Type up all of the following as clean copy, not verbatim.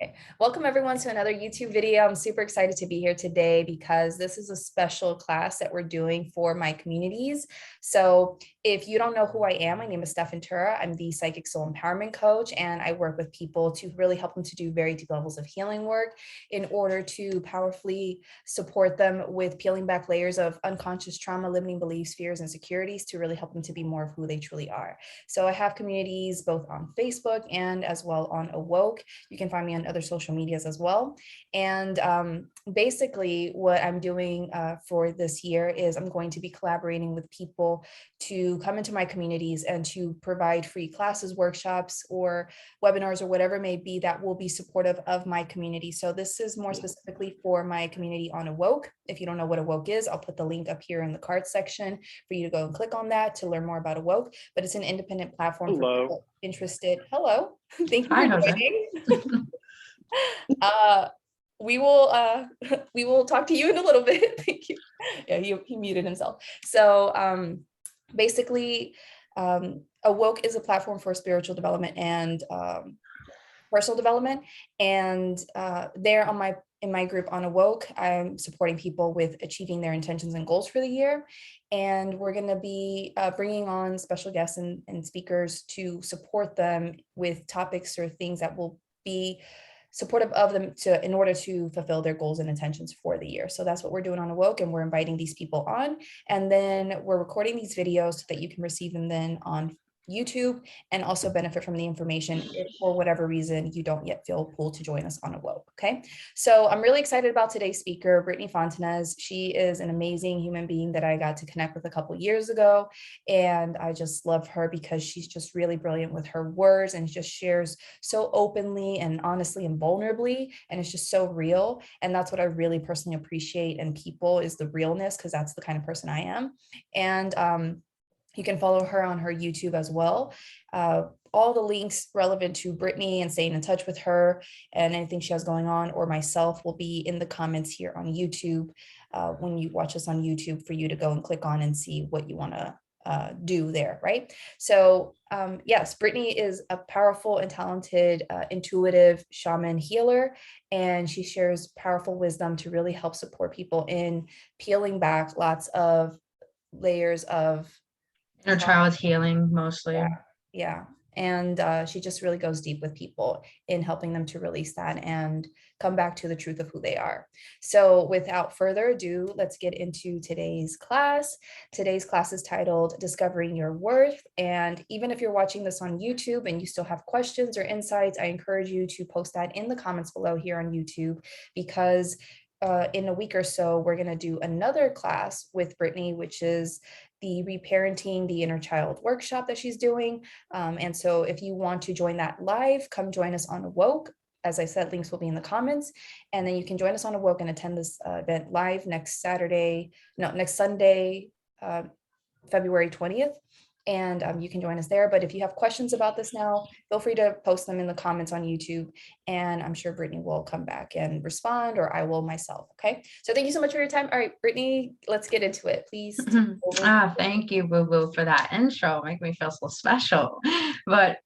Okay. Welcome everyone to another YouTube video. I'm super excited to be here today because this is a special class that we're doing for my communities. So if you don't know who I am, my name is Stef Ventura. I'm the Psychic Soul Empowerment Coach, and I work with people to really help them to do very deep levels of healing work in order to powerfully support them with peeling back layers of unconscious trauma, limiting beliefs, fears, and insecurities to really help them to be more of who they truly are. So I have communities both on Facebook and as well on AWOKE. You can find me on other social medias as well. And basically what I'm doing for this year is I'm going to be collaborating with people to come into my communities and to provide free classes, workshops, or webinars, or whatever it may be that will be supportive of my community. So this is more specifically for my community on AWOKE. If you don't know what AWOKE is, I'll put the link up here in the card section for you to go and click on that to learn more about AWOKE. But it's an independent platform for people interested. Hello. Thank you for joining. We will talk to you in a little bit. Thank you. Yeah, he muted himself. So basically, AWOKE is a platform for spiritual development and personal development. And there in my group on AWOKE, I'm supporting people with achieving their intentions and goals for the year. And we're going to be bringing on special guests and speakers to support them with topics or things that will be supportive of them in order to fulfill their goals and intentions for the year. So that's what we're doing on AWOKE, and we're inviting these people on, and then we're recording these videos so that you can receive them then on YouTube and also benefit from the information if for whatever reason you don't yet feel pulled to join us on AWOKE. Okay, so I'm really excited about today's speaker, Brittny Fontanez. She is an amazing human being that I got to connect with a couple years ago, and I just love her because she's just really brilliant with her words and just shares so openly and honestly and vulnerably, and it's just so real. And that's what I really personally appreciate in people, is the realness, because that's the kind of person I am. And you can follow her on her YouTube as well. All the links relevant to Brittny and staying in touch with her and anything she has going on, or myself, will be in the comments here on YouTube when you watch us on YouTube, for you to go and click on and see what you want to do there, right? So yes, Brittny is a powerful and talented intuitive shaman healer, and she shares powerful wisdom to really help support people in peeling back lots of layers of inner child healing, mostly. Yeah. And she just really goes deep with people in helping them to release that and come back to the truth of who they are. So without further ado, let's get into today's class. Today's class is titled Discovering Your Worth. And even if you're watching this on YouTube and you still have questions or insights, I encourage you to post that in the comments below here on YouTube, because in a week or so, we're going to do another class with Brittny, which is the Reparenting the Inner Child workshop that she's doing. And so if you want to join that live, come join us on AWOKE. As I said, links will be in the comments. And then you can join us on AWOKE and attend this event live next Sunday, February 20th. And you can join us there. But if you have questions about this now, feel free to post them in the comments on YouTube. And I'm sure Brittny will come back and respond, or I will myself. Okay. So thank you so much for your time. All right, Brittny, let's get into it, please. Thank you, Boo Boo, for that intro. Make me feel so special. But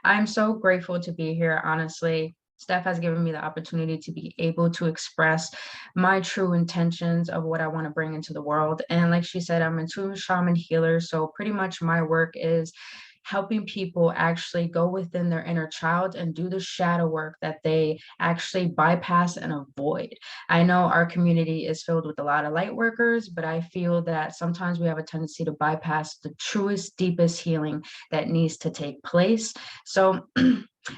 I'm so grateful to be here, honestly. Steph has given me the opportunity to be able to express my true intentions of what I want to bring into the world. And like she said, I'm a intuitive shaman healer. So pretty much my work is helping people actually go within their inner child and do the shadow work that they actually bypass and avoid. I know our community is filled with a lot of light workers, but I feel that sometimes we have a tendency to bypass the truest, deepest healing that needs to take place. So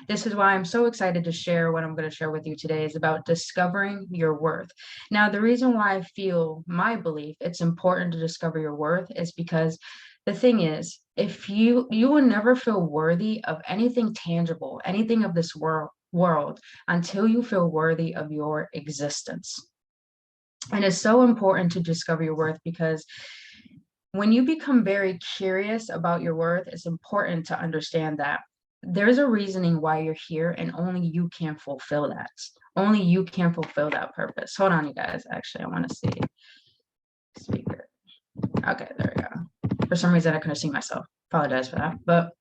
this is why I'm so excited to share what I'm going to share with you today, is about discovering your worth. Now, the reason why I feel, my belief, it's important to discover your worth is because the thing is, if you will never feel worthy of anything tangible, anything of this world until you feel worthy of your existence. And it's so important to discover your worth, because when you become very curious about your worth, it's important to understand that there's a reasoning why you're here, and only you can fulfill that. Only you can fulfill that purpose. Hold on, you guys. Actually, I want to see speaker. Okay, there we go. For some reason, I couldn't see myself. Apologize for that. But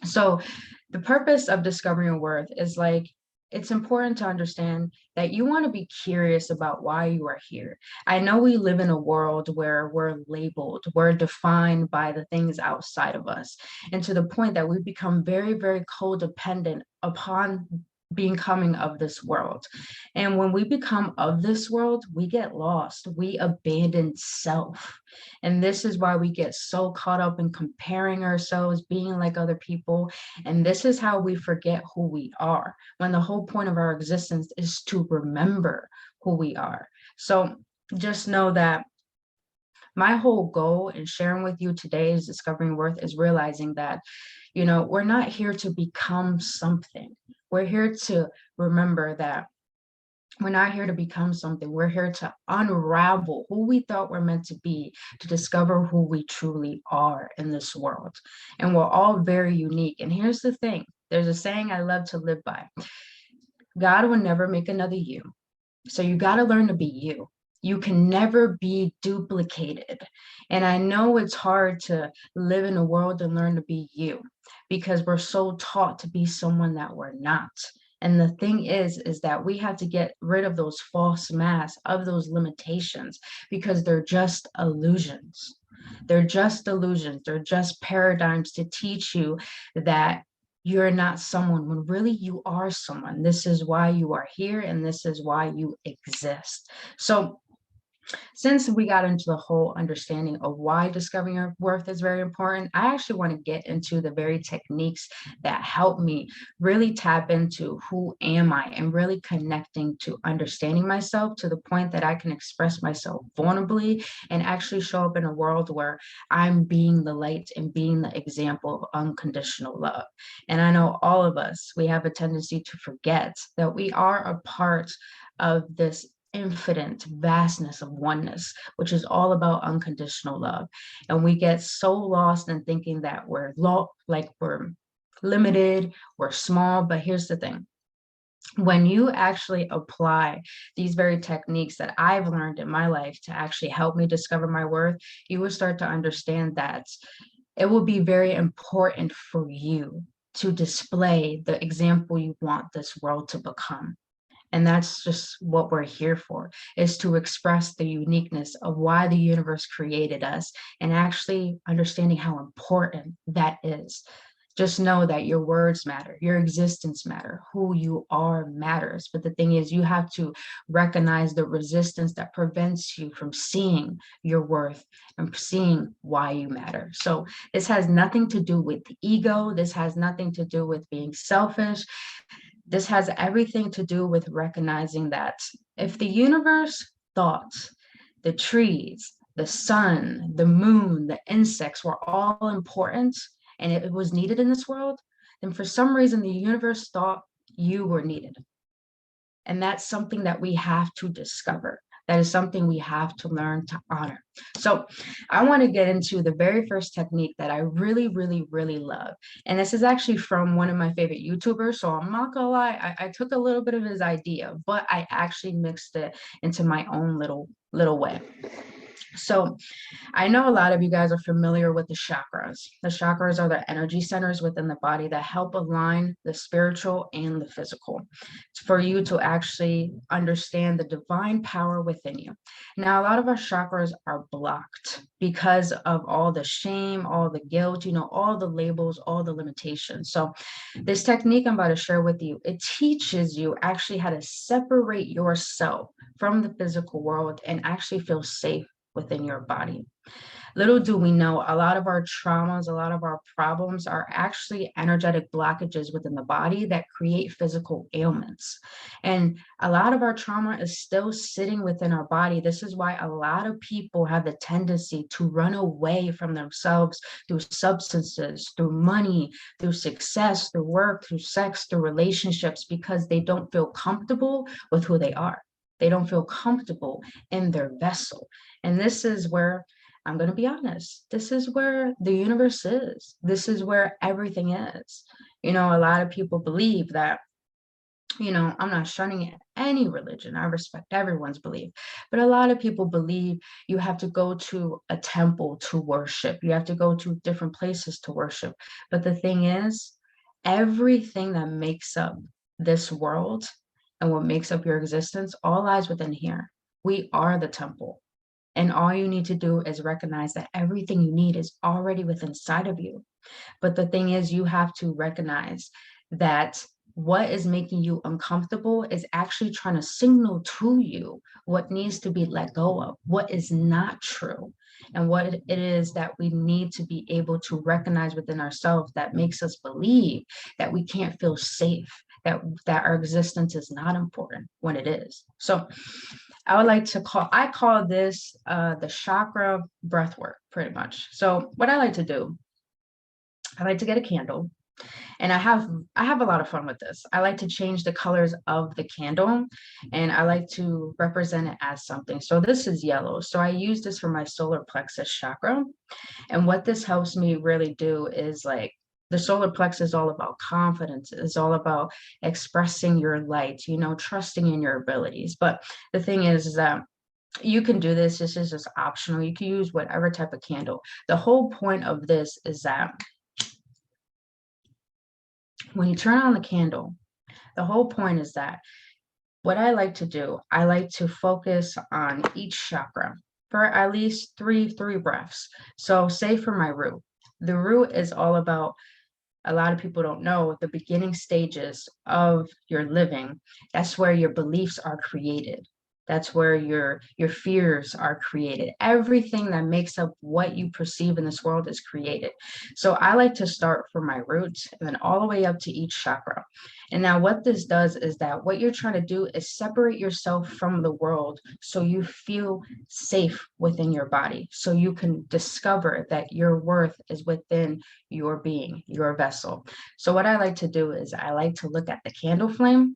so the purpose of discovering your worth is like it's important to understand that you want to be curious about why you are here. I know we live in a world where we're labeled, we're defined by the things outside of us, and to the point that we become very, very codependent upon becoming of this world. And when we become of this world, we get lost, we abandon self. And this is why we get so caught up in comparing ourselves, being like other people. And this is how we forget who we are, when the whole point of our existence is to remember who we are. So just know that my whole goal in sharing with you today's discovering worth is realizing that, we're not here to become something. We're here to remember that we're not here to become something. We're here to unravel who we thought we're meant to be, to discover who we truly are in this world. And we're all very unique. And here's the thing, there's a saying I love to live by: God will never make another you. So you got to learn to be you. You can never be duplicated. And I know it's hard to live in a world and learn to be you, because we're so taught to be someone that we're not. And the thing is that we have to get rid of those false masks, of those limitations, because they're just illusions. They're just illusions. They're just paradigms to teach you that you're not someone when really you are someone. This is why you are here, and this is why you exist. So since we got into the whole understanding of why discovering your worth is very important, I actually want to get into the very techniques that help me really tap into who am I, and really connecting to understanding myself to the point that I can express myself vulnerably and actually show up in a world where I'm being the light and being the example of unconditional love. And I know all of us, we have a tendency to forget that we are a part of this infinite vastness of oneness, which is all about unconditional love. And we get so lost in thinking that we're we're limited, we're small. But here's the thing: when you actually apply these very techniques that I've learned in my life to actually help me discover my worth, you will start to understand that it will be very important for you to display the example you want this world to become. And that's just what we're here for, is to express the uniqueness of why the universe created us, and actually understanding how important that is. Just know that your words matter, your existence matter, who you are matters. But the thing is, you have to recognize the resistance that prevents you from seeing your worth and seeing why you matter. So this has nothing to do with ego. This has nothing to do with being selfish. This has everything to do with recognizing that if the universe thought the trees, the sun, the moon, the insects were all important and it was needed in this world, then for some reason the universe thought you were needed. And that's something that we have to discover. That is something we have to learn to honor. So I want to get into the very first technique that I really, really, really love. And this is actually from one of my favorite YouTubers. So I'm not gonna lie, I took a little bit of his idea, but I actually mixed it into my own little way. So I know a lot of you guys are familiar with the chakras. The chakras are the energy centers within the body that help align the spiritual and the physical. It's for you to actually understand the divine power within you. Now, a lot of our chakras are blocked because of all the shame, all the guilt, all the labels, all the limitations. So this technique I'm about to share with you, it teaches you actually how to separate yourself from the physical world and actually feel safe within your body. Little do we know, a lot of our traumas, a lot of our problems are actually energetic blockages within the body that create physical ailments. And a lot of our trauma is still sitting within our body. This is why a lot of people have the tendency to run away from themselves through substances, through money, through success, through work, through sex, through relationships, because they don't feel comfortable with who they are. They don't feel comfortable in their vessel. And this is where, I'm going to be honest, this is where the universe is. This is where everything is. A lot of people believe that, I'm not shunning any religion. I respect everyone's belief. But a lot of people believe you have to go to a temple to worship. You have to go to different places to worship. But the thing is, everything that makes up this world and what makes up your existence all lies within here. We are the temple. And all you need to do is recognize that everything you need is already within inside of you. But the thing is, you have to recognize that what is making you uncomfortable is actually trying to signal to you what needs to be let go of, what is not true, and what it is that we need to be able to recognize within ourselves that makes us believe that we can't feel safe, that our existence is not important when it is. So I would like to I call this the chakra breath work, pretty much. So what I like to do, I like to get a candle, and I have a lot of fun with this. I like to change the colors of the candle, and I like to represent it as something. So this is yellow. So I use this for my solar plexus chakra. And what this helps me really do is, like, the solar plexus is all about confidence. It's all about expressing your light, trusting in your abilities. But the thing is that you can do this. This is just optional. You can use whatever type of candle. The whole point of this is that when you turn on the candle, the whole point is that what I like to do, I like to focus on each chakra for at least three breaths. So say for my root, the root is all about, a lot of people don't know, the beginning stages of your living. That's where your beliefs are created. That's where your fears are created. Everything that makes up what you perceive in this world is created. So I like to start from my roots and then all the way up to each chakra. And now what this does is that what you're trying to do is separate yourself from the world so you feel safe within your body, so you can discover that your worth is within your being, your vessel. So what I like to do is I like to look at the candle flame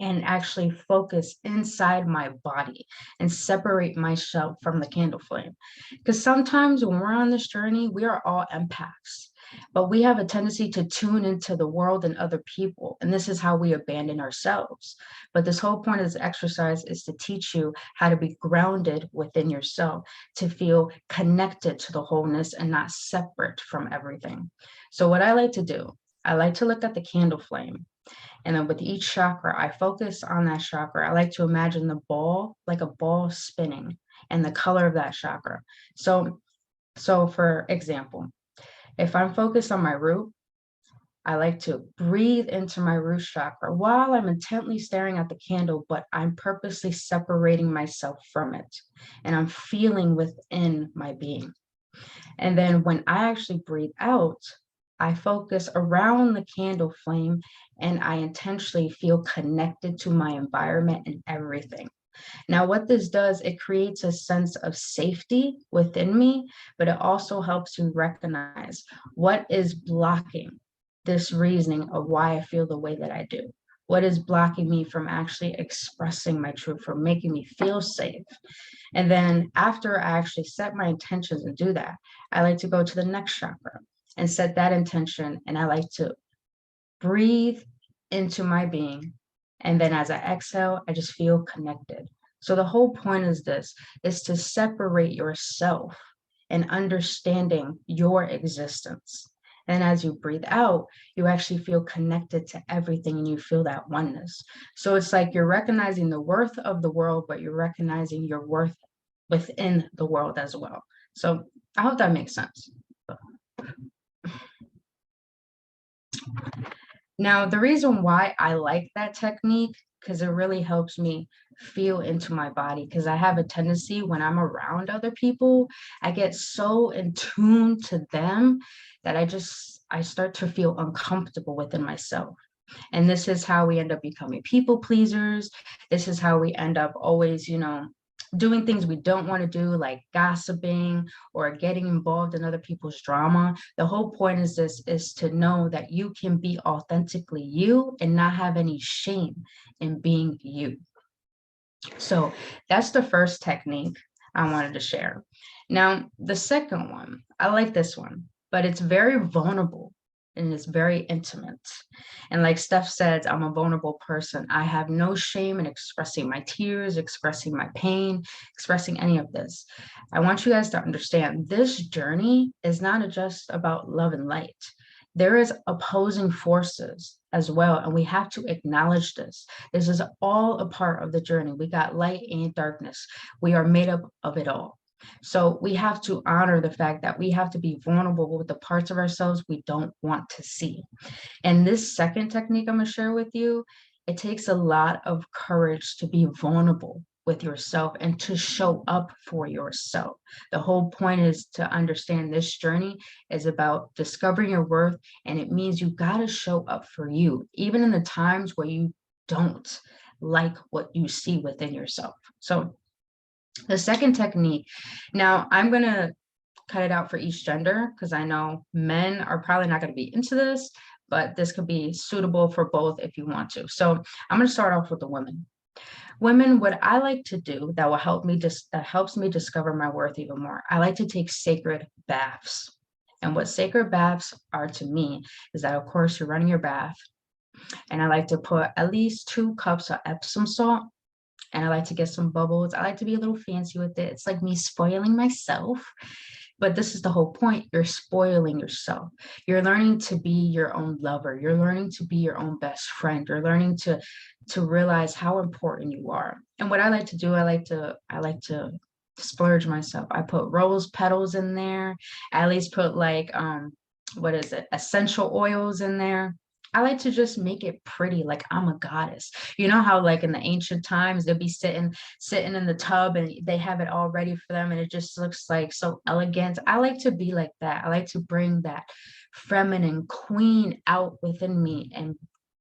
and actually focus inside my body and separate myself from the candle flame. Because sometimes when we're on this journey, we are all empaths, but we have a tendency to tune into the world and other people. And this is how we abandon ourselves. But this whole point of this exercise is to teach you how to be grounded within yourself, to feel connected to the wholeness and not separate from everything. So what I like to do, I like to look at the candle flame. And then with each chakra, I focus on that chakra. I like to imagine the ball, like a ball spinning, and the color of that chakra. So for example, if I'm focused on my root, I like to breathe into my root chakra while I'm intently staring at the candle, but I'm purposely separating myself from it. And I'm feeling within my being. And then when I actually breathe out, I focus around the candle flame and I intentionally feel connected to my environment and everything. Now, what this does, it creates a sense of safety within me, but it also helps you recognize what is blocking this reasoning of why I feel the way that I do. What is blocking me from actually expressing my truth, from making me feel safe? And then after I actually set my intentions and do that, I like to go to the next chakra and set that intention. And I like to breathe into my being. And then as I exhale, I just feel connected. So the whole point is this, is to separate yourself and understanding your existence. And as you breathe out, you actually feel connected to everything and you feel that oneness. So it's like you're recognizing the worth of the world, but you're recognizing your worth within the world as well. So I hope that makes sense. Now, the reason why I like that technique, because it really helps me feel into my body, because I have a tendency when I'm around other people, I get so in tune to them that I start to feel uncomfortable within myself. And this is how we end up becoming people pleasers. This is how we end up always, doing things we don't want to do, like gossiping or getting involved in other people's drama. The whole point is to know that you can be authentically you and not have any shame in being you. So that's the first technique I wanted to share. Now, the second one, I like this one, but it's very vulnerable and it's very intimate. And like Stef said, I'm a vulnerable person. I have no shame in expressing my tears, expressing my pain, expressing any of this. I want you guys to understand this journey is not just about love and light. there is opposing forces as well. And we have to acknowledge this. This is all a part of the journey. We got light and darkness. We are made up of it all. So we have to honor the fact that we have to be vulnerable with the parts of ourselves we don't want to see. And this second technique I'm going to share with you, it takes a lot of courage to be vulnerable with yourself and to show up for yourself. The whole point is to understand this journey is about discovering your worth, and it means you got to show up for you, even in the times where you don't like what you see within yourself. So the second technique, now I'm going to cut it out for each gender because I know men are probably not going to be into this, but this could be suitable for both if you want to. So I'm going to start off with the women. Women, what I like to do that will help me that helps me discover my worth even more. I like to take sacred baths. And what sacred baths are to me is that, of course, you're running your bath. And I like to put at least 2 cups of Epsom salt. And I like to get some bubbles. I like to be a little fancy with it. It's like me spoiling myself. But this is the whole point. You're spoiling yourself. You're learning to be your own lover. You're learning to be your own best friend. You're learning to realize how important you are. And what I like to do, I like to splurge myself. I put rose petals in there. I at least put like what is it? Essential oils in there. I like to just make it pretty, like I'm a goddess. You know how like in the ancient times they'll be sitting in the tub and they have it all ready for them and it just looks like so elegant. I like to be like that. I like to bring that feminine queen out within me and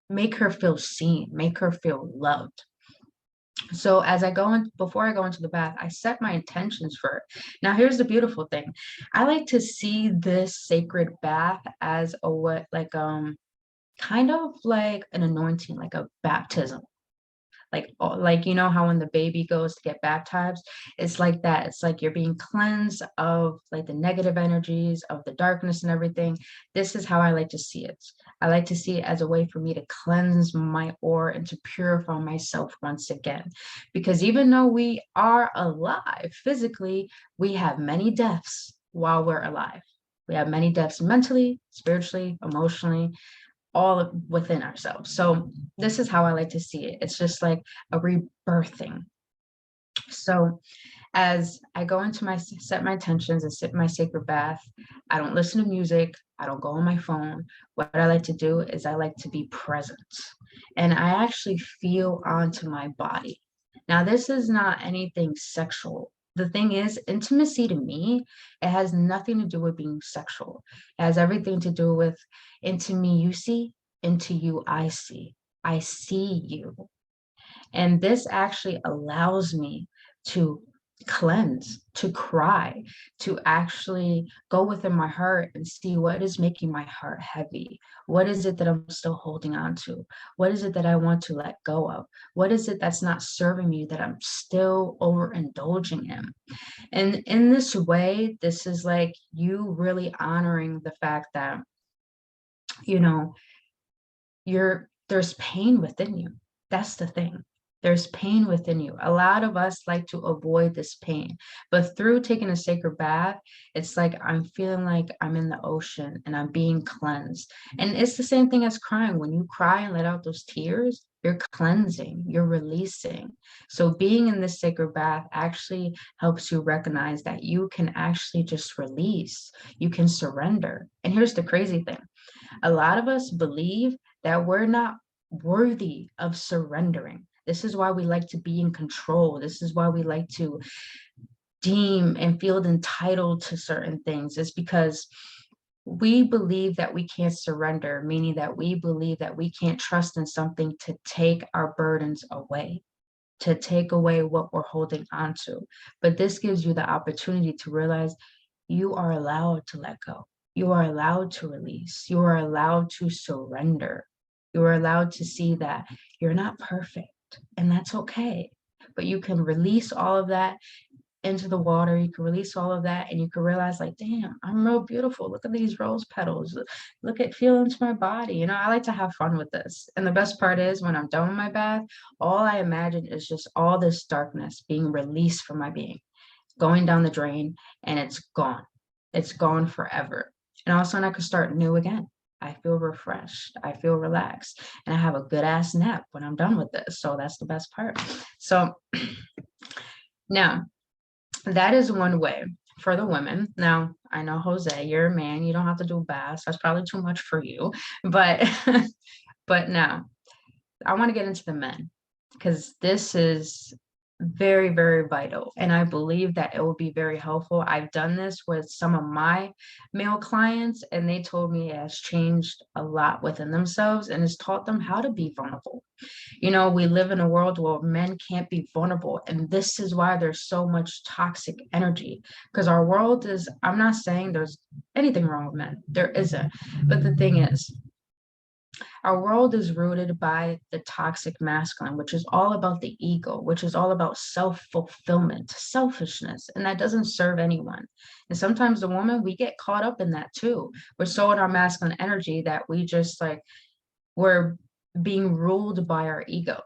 make her feel seen, make her feel loved. So as I go in, before I go into the bath, I set my intentions for it. Now, here's the beautiful thing. I like to see this sacred bath as a what, like kind of like an anointing, like a baptism. Like you know how when the baby goes to get baptized, it's like that. It's like you're being cleansed of like the negative energies of the darkness and everything. This is how I like to see it. I like to see it as a way for me to cleanse my aura and to purify myself once again. Because even though we are alive physically, we have many deaths while we're alive. We have many deaths mentally, spiritually, emotionally, all within ourselves. So this is how I like to see it. It's just like a rebirthing. So as I go into set my intentions and sit my sacred bath, I don't listen to music. I don't go on my phone. What I like to do is I like to be present and I actually feel onto my body. Now, this is not anything sexual. The thing is, intimacy to me, it has nothing to do with being sexual. It has everything to do with into me you see, into you I see. I see you. And this actually allows me to cleanse, to cry, to actually go within my heart and see what is making my heart heavy. What is it that I'm still holding on to? What is it that I want to let go of? What is it that's not serving me that I'm still overindulging in? And in this way, this is like you really honoring the fact that, you know, there's pain within you. That's the thing. There's pain within you. A lot of us like to avoid this pain, but through taking a sacred bath, it's like I'm feeling like I'm in the ocean and I'm being cleansed. And it's the same thing as crying. When you cry and let out those tears, you're cleansing, you're releasing. So being in this sacred bath actually helps you recognize that you can actually just release, you can surrender. And here's the crazy thing. A lot of us believe that we're not worthy of surrendering. This is why we like to be in control. This is why we like to deem and feel entitled to certain things. It's because we believe that we can't surrender, meaning that we believe that we can't trust in something to take our burdens away, to take away what we're holding on to. But this gives you the opportunity to realize you are allowed to let go. You are allowed to release. You are allowed to surrender. You are allowed to see that you're not perfect, and that's okay. But you can release all of that into the water. You can release all of that, and you can realize, like, damn, I'm real beautiful. Look at these rose petals. Look at feel into my body. You know, I like to have fun with this. And the best part is when I'm done with my bath, all I imagine is just all this darkness being released from my being, going down the drain, and it's gone. It's gone forever. And all of a sudden I could start new again. I feel refreshed. I feel relaxed. And I have a good ass nap when I'm done with this. So that's the best part. So now that is one way for the women. Now, I know, Jose, you're a man. You don't have to do baths. That's probably too much for you. But but now I want to get into the men, because this is very, very vital. And I believe that it will be very helpful. I've done this with some of my male clients, and they told me it has changed a lot within themselves and has taught them how to be vulnerable. You know, we live in a world where men can't be vulnerable. And this is why there's so much toxic energy, because our world is, I'm not saying there's anything wrong with men, there isn't. But the thing is, our world is rooted by the toxic masculine, which is all about the ego, which is all about self-fulfillment, selfishness, and that doesn't serve anyone. And sometimes the woman, we get caught up in that too. We're so in our masculine energy that we just like, we're being ruled by our ego.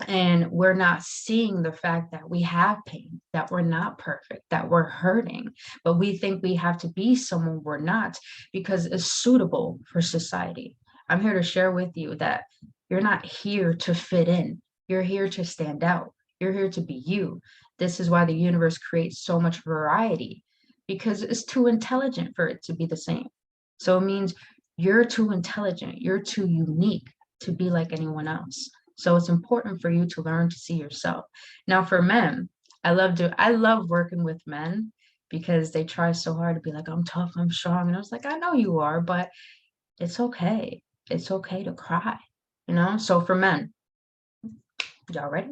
And we're not seeing the fact that we have pain, that we're not perfect, that we're hurting, but we think we have to be someone we're not because it's suitable for society. I'm here to share with you that you're not here to fit in. You're here to stand out. You're here to be you. This is why the universe creates so much variety, because it's too intelligent for it to be the same. So it means you're too intelligent. You're too unique to be like anyone else. So it's important for you to learn to see yourself. Now for men, I love working with men because they try so hard to be like, I'm tough, I'm strong. And I was like, I know you are, but it's okay. It's okay to cry, you know? So for men, y'all ready?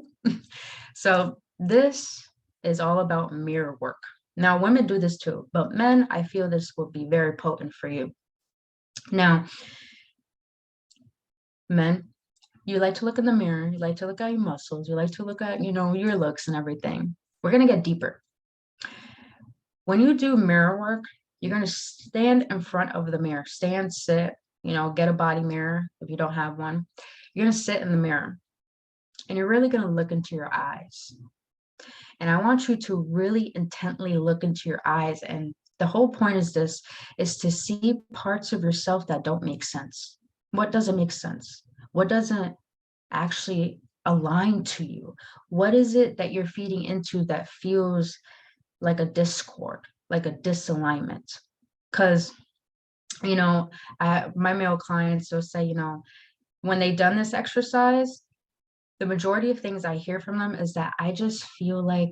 So this is all about mirror work. Now women do this too, but men, I feel this will be very potent for you. Now, men, you like to look in the mirror, you like to look at your muscles, you like to look at, you know, your looks and everything. We're going to get deeper. When you do mirror work, you're going to stand in front of the mirror, stand, sit, you know, get a body mirror if you don't have one. You're going to sit in the mirror and you're really going to look into your eyes. And I want you to really intently look into your eyes. And the whole point is this, is to see parts of yourself that don't make sense. What doesn't make sense? What doesn't actually align to you? What is it that you're feeding into that feels like a discord, like a disalignment? Because, you know, my male clients will say, you know, when they've done this exercise, the majority of things I hear from them is that I just feel like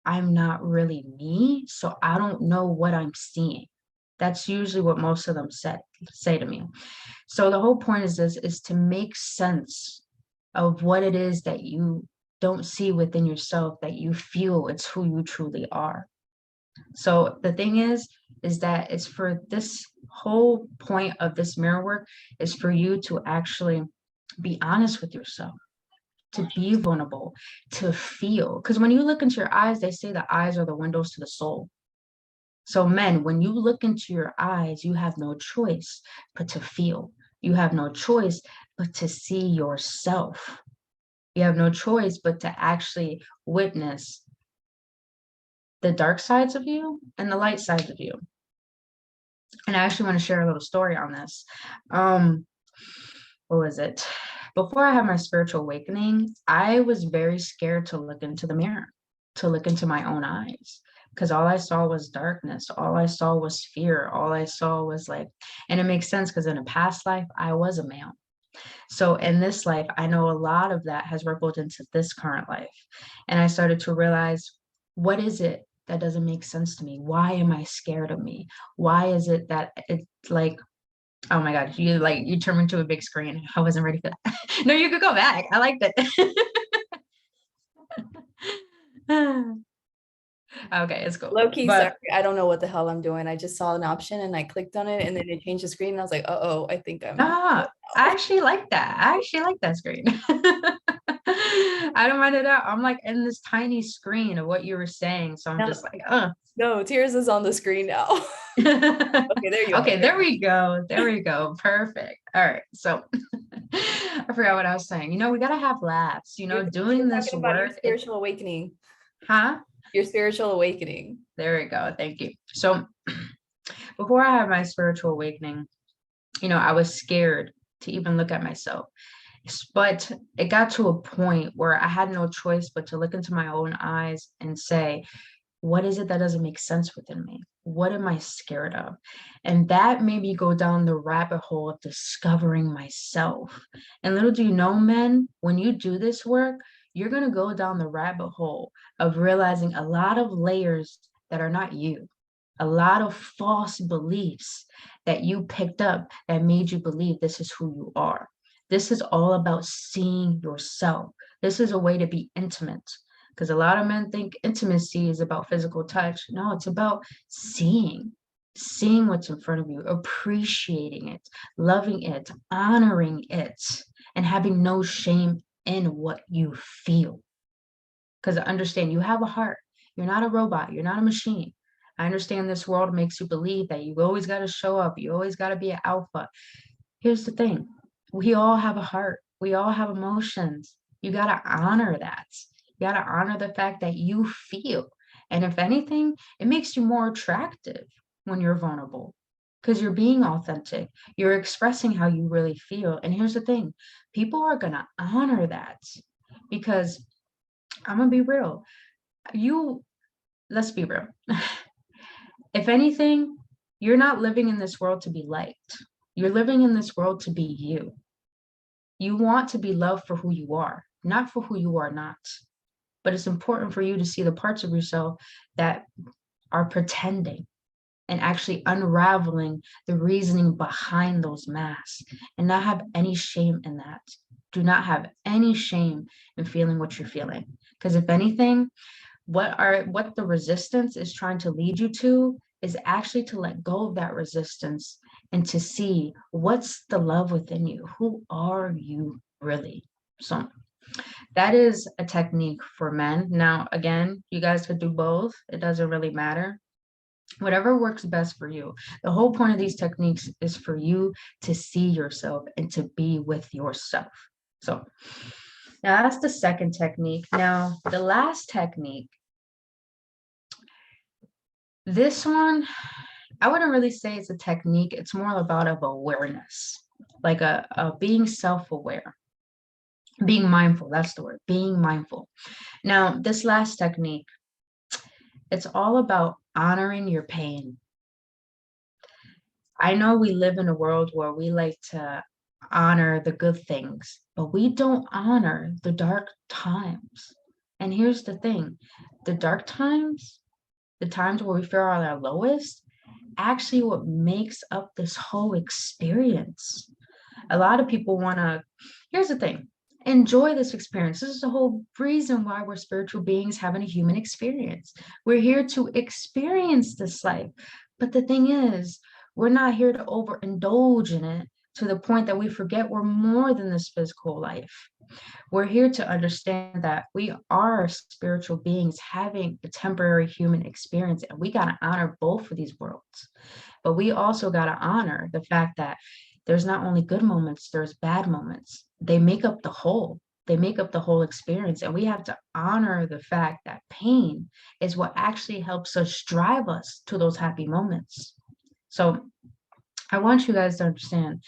I'm not really me, so I don't know what I'm seeing. That's usually what most of them say to me. So the whole point is this, is to make sense of what it is that you don't see within yourself, that you feel it's who you truly are. So the thing is that it's for this whole point of this mirror work is for you to actually be honest with yourself, to be vulnerable, to feel. Because when you look into your eyes, they say the eyes are the windows to the soul. So men, when you look into your eyes, you have no choice but to feel. You have no choice but to see yourself. You have no choice but to actually witness the dark sides of you and the light sides of you. And I actually want to share a little story on this. What was it? Before I had my spiritual awakening, I was very scared to look into the mirror, to look into my own eyes, because all I saw was darkness. All I saw was fear. All I saw was like, and it makes sense because in a past life, I was a male. So in this life, I know a lot of that has rippled into this current life. And I started to realize, what is it that doesn't make sense to me? Why am I scared of me? Why is it that it's like, oh my God, you turned into a big screen. I wasn't ready for that. No, you could go back. I liked it. Okay, it's cool. Low key, sorry. But I don't know what the hell I'm doing. I just saw an option and I clicked on it and then it changed the screen and I was like, uh-oh, I think I'm I actually like that. I actually like that screen. I don't mind it out. I'm like in this tiny screen of what you were saying. So I'm just like, No, Tears is on the screen now. Okay, there you Okay, are. there we go. There we go. Perfect. All right. So I forgot what I was saying. You know, we gotta have laughs, you know, You're doing this talking about your work. spiritual awakening. Huh? Your spiritual awakening. There we go. Thank you. So before I had my spiritual awakening, I was scared to even look at myself. But it got to a point where I had no choice but to look into my own eyes and say, what is it that doesn't make sense within me? What am I scared of? And that made me go down the rabbit hole of discovering myself. And little do you know, men, when you do this work, you're going to go down the rabbit hole of realizing a lot of layers that are not you, a lot of false beliefs that you picked up that made you believe this is who you are. This is all about seeing yourself. This is a way to be intimate, because a lot of men think intimacy is about physical touch. No, it's about seeing what's in front of you, appreciating it, loving it, honoring it, and having no shame in what you feel. Because understand, you have a heart. You're not a robot. You're not a machine. I understand this world makes you believe that you always got to show up. You always got to be an alpha. Here's the thing. We all have a heart. We all have emotions. You got to honor that. You got to honor the fact that you feel. And if anything, it makes you more attractive when you're vulnerable because you're being authentic. You're expressing how you really feel. And here's the thing. People are going to honor that because I'm going to be real. Let's be real. If anything, you're not living in this world to be liked. You're living in this world to be you. You want to be loved for who you are, not for who you are not. But it's important for you to see the parts of yourself that are pretending and actually unraveling the reasoning behind those masks and not have any shame in that. Do not have any shame in feeling what you're feeling. Because if anything, what the resistance is trying to lead you to is actually to let go of that resistance and to see what's the love within you. Who are you really? So that is a technique for men. Now, again, you guys could do both. It doesn't really matter. Whatever works best for you. The whole point of these techniques is for you to see yourself and to be with yourself. So now that's the second technique. Now, the last technique, this one, I wouldn't really say it's a technique. It's more about of awareness, like a being self-aware, being mindful. That's the word, being mindful. Now, this last technique, it's all about honoring your pain. I know we live in a world where we like to honor the good things, but we don't honor the dark times. And here's the thing, the dark times, the times where we feel at our lowest, actually what makes up this whole experience. A lot of people want to, here's the thing, enjoy this experience. This is the whole reason why we're spiritual beings having a human experience. We're here to experience this life. But the thing is, we're not here to overindulge in it to the point that we forget we're more than this physical life. We're here to understand that we are spiritual beings having a temporary human experience, and we got to honor both of these worlds. But we also got to honor the fact that there's not only good moments, there's bad moments. They make up the whole. They make up the whole experience. And we have to honor the fact that pain is what actually helps us drive us to those happy moments. So I want you guys to understand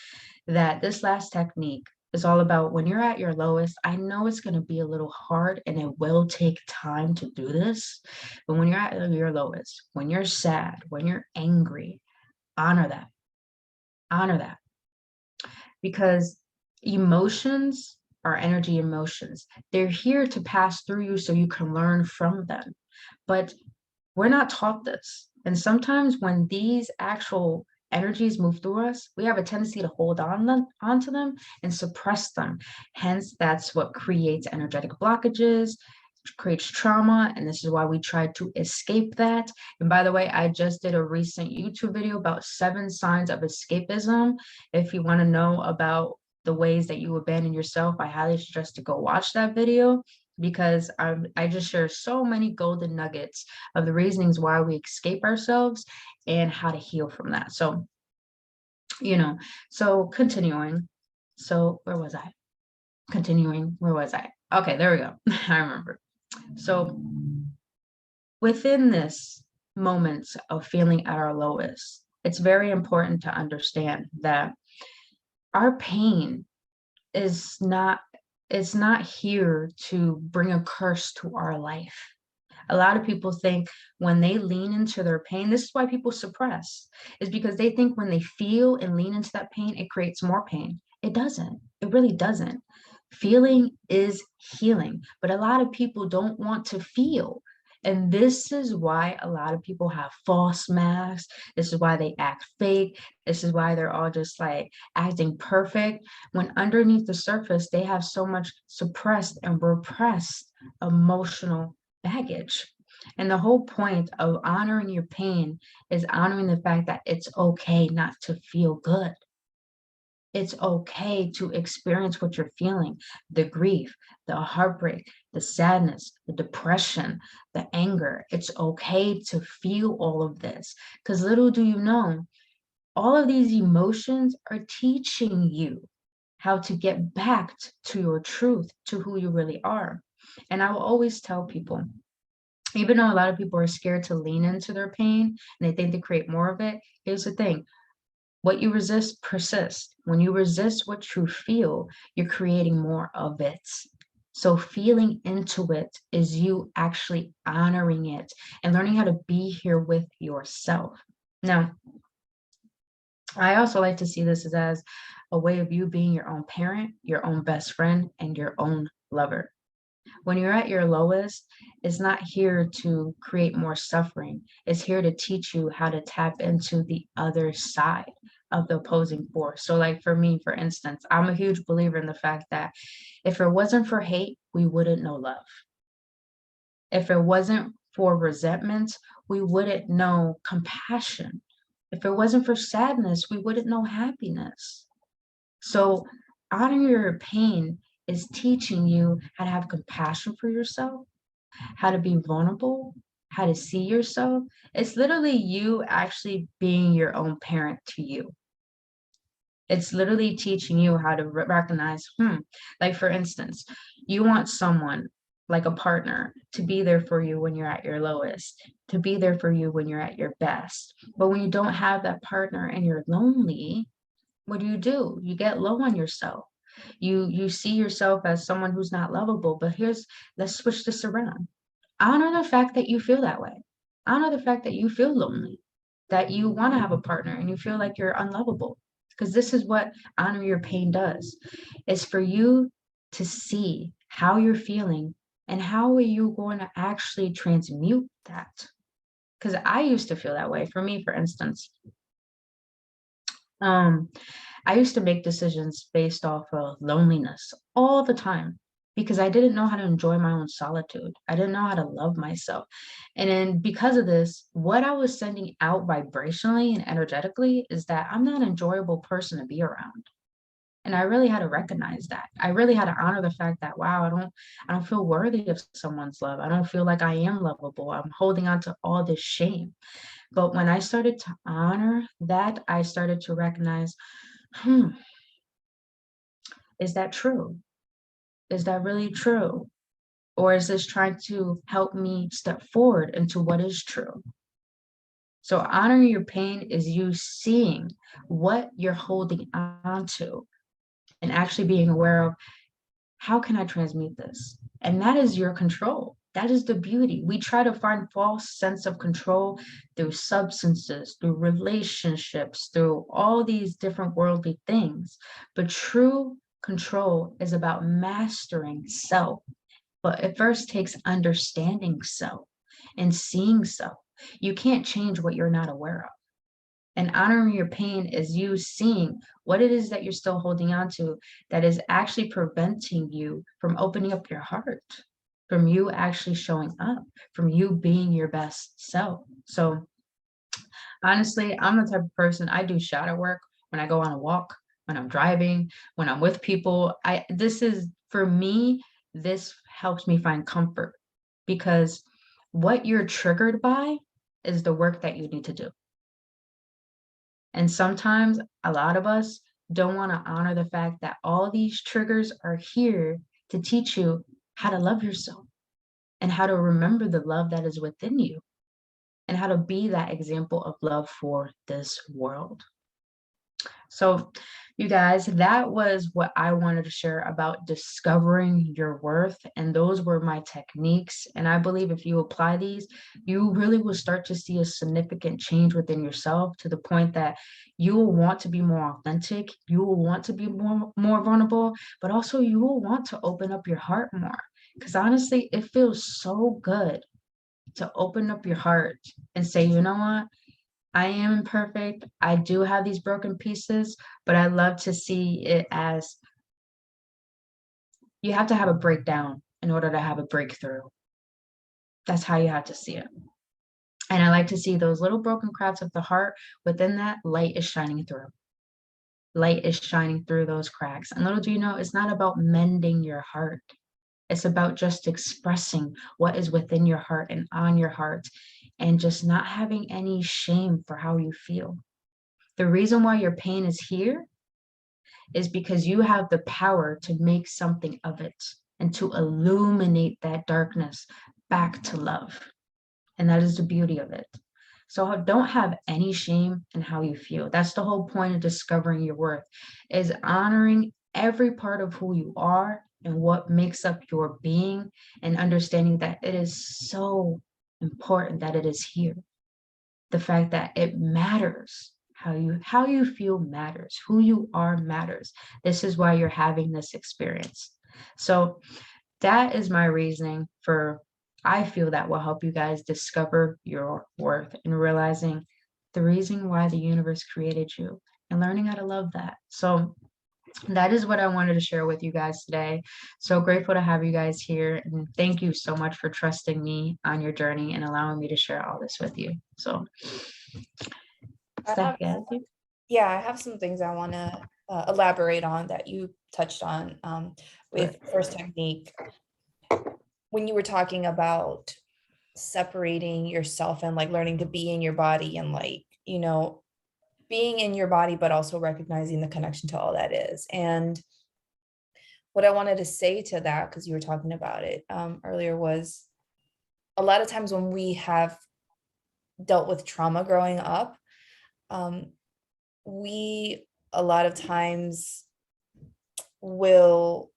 that this last technique is all about when you're at your lowest. I know it's going to be a little hard and it will take time to do this, but when you're at your lowest, when you're sad, when you're angry, honor that. Honor that. Because emotions are energy emotions. They're here to pass through you so you can learn from them. But we're not taught this. And sometimes when these actual energies move through us, we have a tendency to hold onto them and suppress them. Hence, that's what creates energetic blockages, creates trauma, and this is why we try to escape that. And by the way, I just did a recent YouTube video about 7 signs of escapism. If you want to know about the ways that you abandon yourself, I highly suggest to go watch that video, because I just share so many golden nuggets of the reasonings why we escape ourselves and how to heal from that. So, so continuing. So where was I? Continuing, where was I? Okay, there we go. I remember. So within this moment of feeling at our lowest, it's very important to understand that our pain is not, it's not here to bring a curse to our life. A lot of people think when they lean into their pain, this is why people suppress, is because they think when they feel and lean into that pain, it creates more pain. It doesn't. It really doesn't. Feeling is healing, but a lot of people don't want to feel. And this is why a lot of people have false masks. This is why they act fake. This is why they're all just like acting perfect, when underneath the surface, they have so much suppressed and repressed emotional baggage. And the whole point of honoring your pain is honoring the fact that it's okay not to feel good. It's okay to experience what you're feeling, the grief, the heartbreak, the sadness, the depression, the anger. It's okay to feel all of this, because little do you know, all of these emotions are teaching you how to get back to your truth, to who you really are. And I will always tell people, even though a lot of people are scared to lean into their pain and they think they create more of it, here's the thing. What you resist persists. When you resist what you feel, you're creating more of it. So feeling into it is you actually honoring it and learning how to be here with yourself. Now, I also like to see this as a way of you being your own parent, your own best friend, and your own lover. When you're at your lowest, it's not here to create more suffering. It's here to teach you how to tap into the other side of the opposing force. So like for me, for instance, I'm a huge believer in the fact that if it wasn't for hate, we wouldn't know love. If it wasn't for resentment, we wouldn't know compassion. If it wasn't for sadness, we wouldn't know happiness. So honoring your pain is teaching you how to have compassion for yourself, how to be vulnerable, how to see yourself. It's literally you actually being your own parent to you. It's literally teaching you how to recognize, like for instance, you want someone like a partner to be there for you when you're at your lowest, to be there for you when you're at your best. But when you don't have that partner and you're lonely, what do? You get low on yourself. You see yourself as someone who's not lovable. But let's switch this around. Honor the fact that you feel that way. Honor the fact that you feel lonely, that you want to have a partner and you feel like you're unlovable. Because this is what honor your pain does. It's for you to see how you're feeling and how are you going to actually transmute that. Because I used to feel that way. For me, for instance, um, I used to make decisions based off of loneliness all the time because I didn't know how to enjoy my own solitude. I didn't know how to love myself. And then because of this, what I was sending out vibrationally and energetically is that I'm not an enjoyable person to be around. And I really had to recognize that. I really had to honor the fact that, wow, I don't feel worthy of someone's love. I don't feel like I am lovable. I'm holding on to all this shame. But when I started to honor that, I started to recognize, is that true? Is that really true? Or is this trying to help me step forward into what is true? So honoring your pain is you seeing what you're holding on to and actually being aware of, how can I transmute this? And that is your control. That is the beauty. We try to find false sense of control through substances, through relationships, through all these different worldly things. But true control is about mastering self. But it first takes understanding self and seeing self. You can't change what you're not aware of. And honoring your pain is you seeing what it is that you're still holding on to that is actually preventing you from opening up your heart, from you actually showing up, from you being your best self. So honestly, I'm the type of person, I do shadow work when I go on a walk, when I'm driving, when I'm with people. This is for me, this helps me find comfort because what you're triggered by is the work that you need to do. And sometimes a lot of us don't want to honor the fact that all these triggers are here to teach you how to love yourself and how to remember the love that is within you and how to be that example of love for this world. So you guys, that was what I wanted to share about discovering your worth. And those were my techniques. And I believe if you apply these, you really will start to see a significant change within yourself, to the point that you will want to be more authentic. You will want to be more vulnerable, but also you will want to open up your heart more. Because honestly, it feels so good to open up your heart and say, you know what? I am imperfect. I do have these broken pieces, but I love to see it as you have to have a breakdown in order to have a breakthrough. That's how you have to see it. And I like to see those little broken cracks of the heart. Within that, light is shining through. Light is shining through those cracks. And little do you know, it's not about mending your heart. It's about just expressing what is within your heart and on your heart, and just not having any shame for how you feel. The reason why your pain is here is because you have the power to make something of it and to illuminate that darkness back to love. And that is the beauty of it. So don't have any shame in how you feel. That's the whole point of discovering your worth, is honoring every part of who you are and what makes up your being, and understanding that it is so important that it is here. The fact that it matters. How you feel matters. Who you are matters. This is why you're having this experience. So that is my reasoning for, I feel that will help you guys discover your worth and realizing the reason why the universe created you, and learning how to love that. So that is what I wanted to share with you guys today. So grateful to have you guys here. And thank you so much for trusting me on your journey and allowing me to share all this with you. So, I Steph, have, yeah. yeah, I have some things I want to elaborate on that you touched on with first technique. When you were talking about separating yourself and like learning to be in your body and like, you know, being in your body, but also recognizing the connection to all that is. And what I wanted to say to that, because you were talking about it earlier, was a lot of times when we have dealt with trauma growing up, um, we a lot of times will,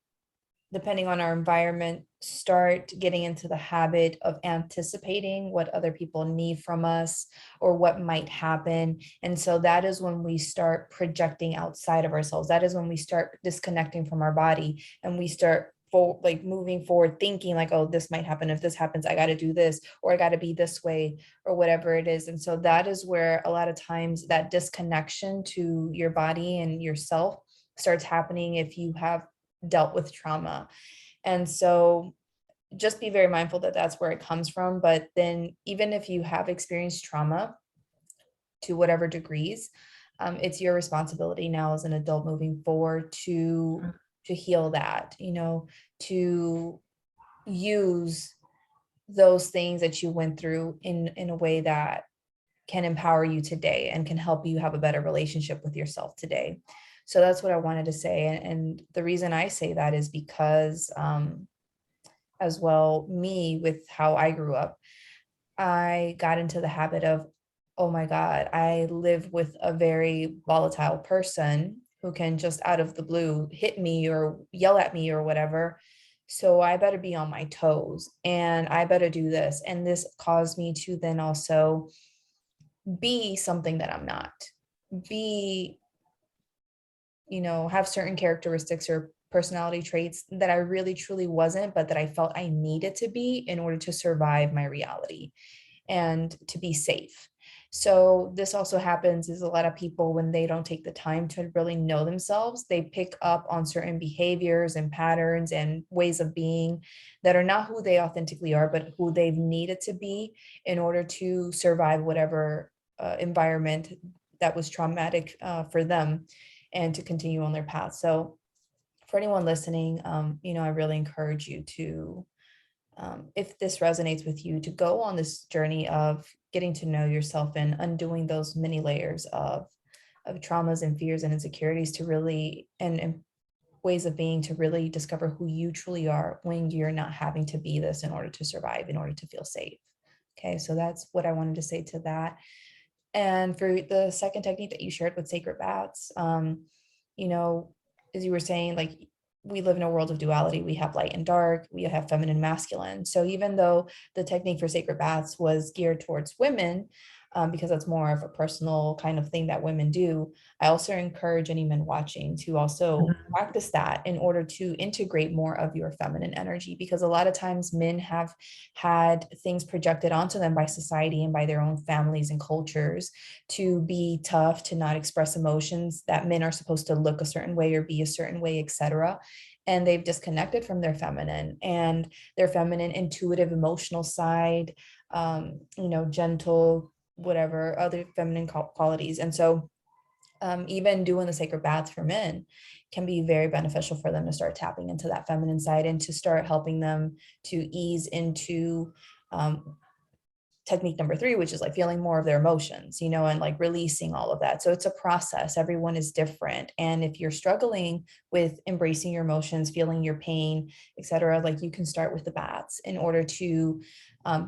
depending on our environment, start getting into the habit of anticipating what other people need from us or what might happen. And so that is when we start projecting outside of ourselves. That is when we start disconnecting from our body, and we start like moving forward thinking like, oh, this might happen. If this happens, I got to do this, or I got to be this way, or whatever it is. And so that is where a lot of times that disconnection to your body and yourself starts happening if you have dealt with trauma. And so just be very mindful that that's where it comes from. But then even if you have experienced trauma to whatever degrees, it's your responsibility now as an adult moving forward to heal that, you know, to use those things that you went through in a way that can empower you today and can help you have a better relationship with yourself today. So that's what I wanted to say. And the reason I say that is because as well, me, with how I grew up, I got into the habit of, oh my God, I live with a very volatile person who can just out of the blue hit me or yell at me or whatever. So I better be on my toes and I better do this. And this caused me to then also be something that I'm not, be, you know, have certain characteristics or personality traits that I really truly wasn't, but that I felt I needed to be in order to survive my reality and to be safe. So this also happens is a lot of people, when they don't take the time to really know themselves, they pick up on certain behaviors and patterns and ways of being that are not who they authentically are, but who they've needed to be in order to survive whatever environment that was traumatic for them, and to continue on their path. So for anyone listening, you know, I really encourage you to, if this resonates with you, to go on this journey of getting to know yourself and undoing those many layers of traumas and fears and insecurities, to really, and ways of being, to really discover who you truly are when you're not having to be this in order to survive, in order to feel safe. Okay, so that's what I wanted to say to that. And for the second technique that you shared with sacred baths, you know, as you were saying, like, we live in a world of duality. We have light and dark, we have feminine, masculine. So even though the technique for sacred baths was geared towards women, because that's more of a personal kind of thing that women do, I also encourage any men watching to also practice that in order to integrate more of your feminine energy, because a lot of times men have had things projected onto them by society and by their own families and cultures to be tough, to not express emotions, that men are supposed to look a certain way or be a certain way, etc. And they've disconnected from their feminine and their feminine intuitive emotional side, gentle, whatever other feminine qualities. And so even doing the sacred baths for men can be very beneficial for them to start tapping into that feminine side and to start helping them to ease into technique number 3, which is like feeling more of their emotions, and like releasing all of that. So it's a process. Everyone is different. And if you're struggling with embracing your emotions, feeling your pain, etc., like you can start with the baths in order to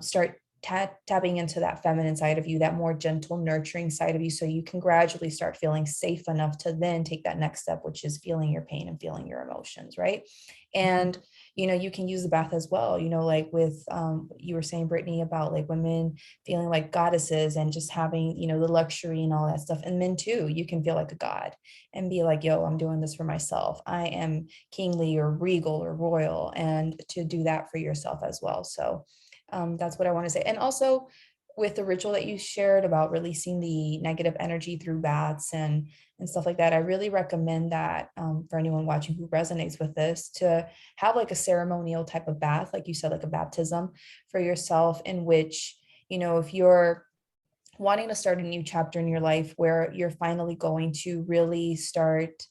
start tapping into that feminine side of you, that more gentle, nurturing side of you, so you can gradually start feeling safe enough to then take that next step, which is feeling your pain and feeling your emotions, right? And you can use the bath as well, like with you were saying, Brittany, about like women feeling like goddesses and just having, the luxury and all that stuff. And men too, you can feel like a god and be like, yo, I'm doing this for myself. I am kingly or regal or royal, and to do that for yourself as well. So that's what I want to say. And also with the ritual that you shared about releasing the negative energy through baths and stuff like that, I really recommend that for anyone watching who resonates with this, to have like a ceremonial type of bath, like you said, like a baptism for yourself, in which, if you're wanting to start a new chapter in your life where you're finally going to really start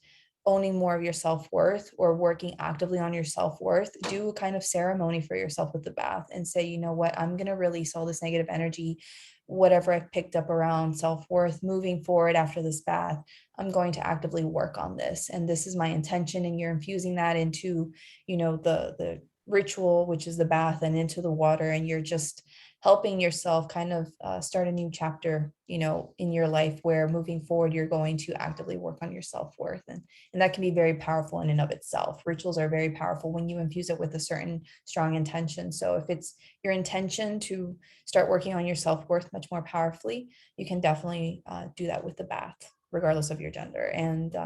owning more of your self-worth or working actively on your self-worth, do a kind of ceremony for yourself with the bath and say, you know what, I'm going to release all this negative energy, whatever I've picked up around self-worth moving forward after this bath. I'm going to actively work on this. And this is my intention. And you're infusing that into, the ritual, which is the bath, and into the water. And you're just helping yourself kind of start a new chapter, in your life, where moving forward, you're going to actively work on your self-worth. And that can be very powerful in and of itself. Rituals are very powerful when you infuse it with a certain strong intention. So if it's your intention to start working on your self-worth much more powerfully, you can definitely do that with the bath, regardless of your gender. And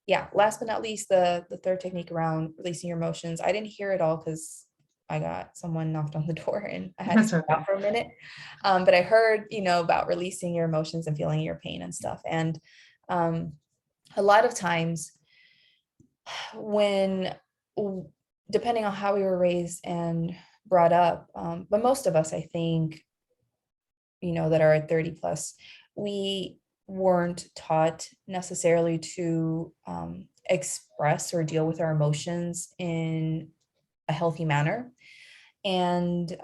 yeah, last but not least, the third technique around releasing your emotions. I didn't hear it all because I got someone knocked on the door and I had to That's step okay. out for a minute. But I heard, about releasing your emotions and feeling your pain and stuff. And a lot of times when, depending on how we were raised and brought up, but most of us, I think, that are at 30 plus, we weren't taught necessarily to express or deal with our emotions in a healthy manner. And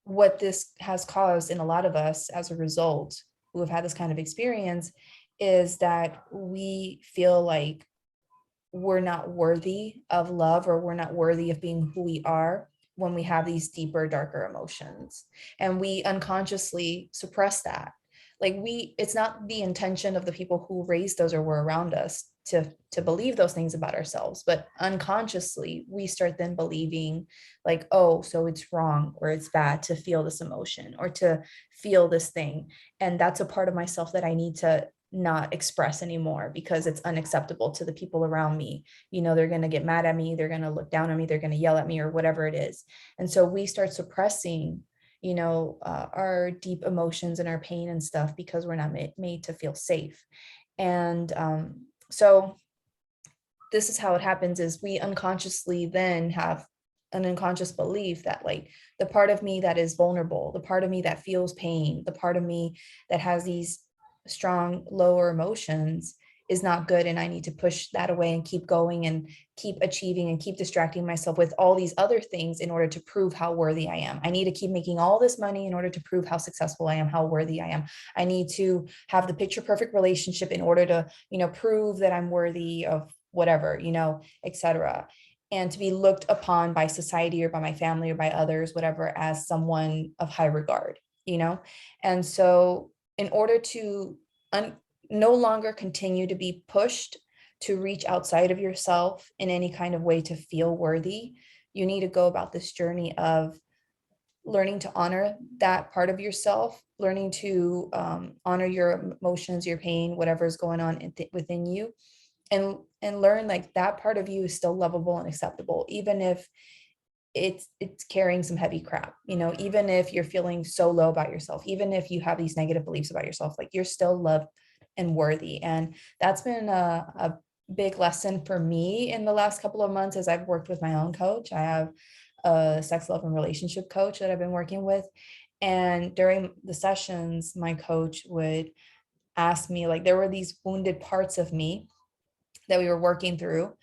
what this has caused in a lot of us as a result, who have had this kind of experience, is that we feel like we're not worthy of love, or we're not worthy of being who we are when we have these deeper, darker emotions. And we unconsciously suppress that. Like it's not the intention of the people who raised us or were around us to believe those things about ourselves, but unconsciously we start then believing like, oh, so it's wrong or it's bad to feel this emotion or to feel this thing. And that's a part of myself that I need to not express anymore because it's unacceptable to the people around me. They're going to get mad at me, they're going to look down on me, they're going to yell at me, or whatever it is. And so we start suppressing our deep emotions and our pain and stuff because we're not made to feel safe. And so this is how it happens, is we unconsciously then have an unconscious belief that like the part of me that is vulnerable, the part of me that feels pain, the part of me that has these strong lower emotions is not good, and I need to push that away and keep going and keep achieving and keep distracting myself with all these other things in order to prove how worthy I am. I need to keep making all this money in order to prove how successful I am, how worthy I am. I need to have the picture perfect relationship in order to, prove that I'm worthy of whatever, etc. And to be looked upon by society or by my family or by others, whatever, as someone of high regard, And so in order to no longer continue to be pushed to reach outside of yourself in any kind of way to feel worthy, you need to go about this journey of learning to honor that part of yourself, learning to honor your emotions, your pain, whatever is going on within you, and learn like that part of you is still lovable and acceptable, even if it's carrying some heavy crap, even if you're feeling so low about yourself, even if you have these negative beliefs about yourself, like you're still loved and worthy. And that's been a big lesson for me in the last couple of months as I've worked with my own coach. I have a sex, love, and relationship coach that I've been working with. And during the sessions, my coach would ask me, like, there were these wounded parts of me that we were working through.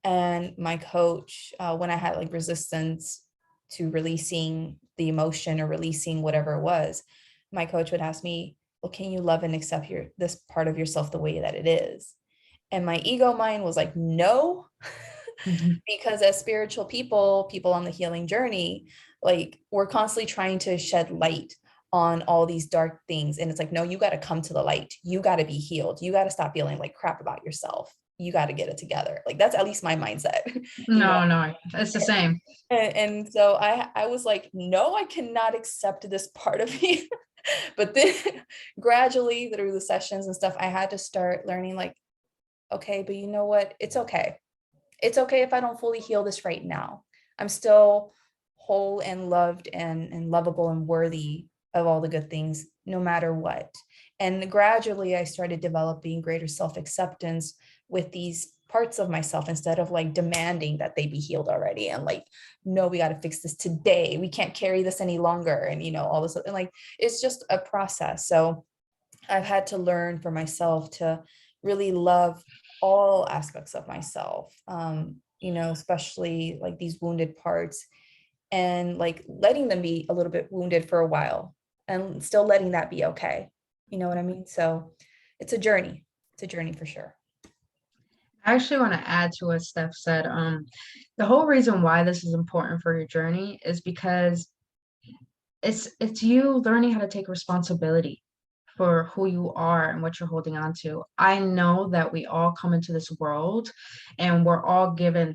And my coach, when I had like resistance to releasing the emotion or releasing whatever it was, my coach would ask me, well, can you love and accept this part of yourself the way that it is? And my ego mind was like, no, because as spiritual people on the healing journey, like we're constantly trying to shed light on all these dark things. And it's like, no, you got to come to the light. You got to be healed. You got to stop feeling like crap about yourself. You got to get it together. Like that's at least my mindset. No, it's the same. And so I was like, no, I cannot accept this part of me. But then gradually through the sessions and stuff, I had to start learning like, okay, but you know what? It's okay. It's okay if I don't fully heal this right now. I'm still whole and loved and lovable and worthy of all the good things, no matter what. And gradually I started developing greater self-acceptance with these parts of myself instead of like demanding that they be healed already and like, no, we got to fix this today. We can't carry this any longer. And, all this, and like, it's just a process. So I've had to learn for myself to really love all aspects of myself, especially like these wounded parts and like letting them be a little bit wounded for a while and still letting that be okay. You know what I mean? So it's a journey. It's a journey for sure. I actually want to add to what Steph said. The whole reason why this is important for your journey is because it's you learning how to take responsibility for who you are and what you're holding on to. I know that we all come into this world and we're all given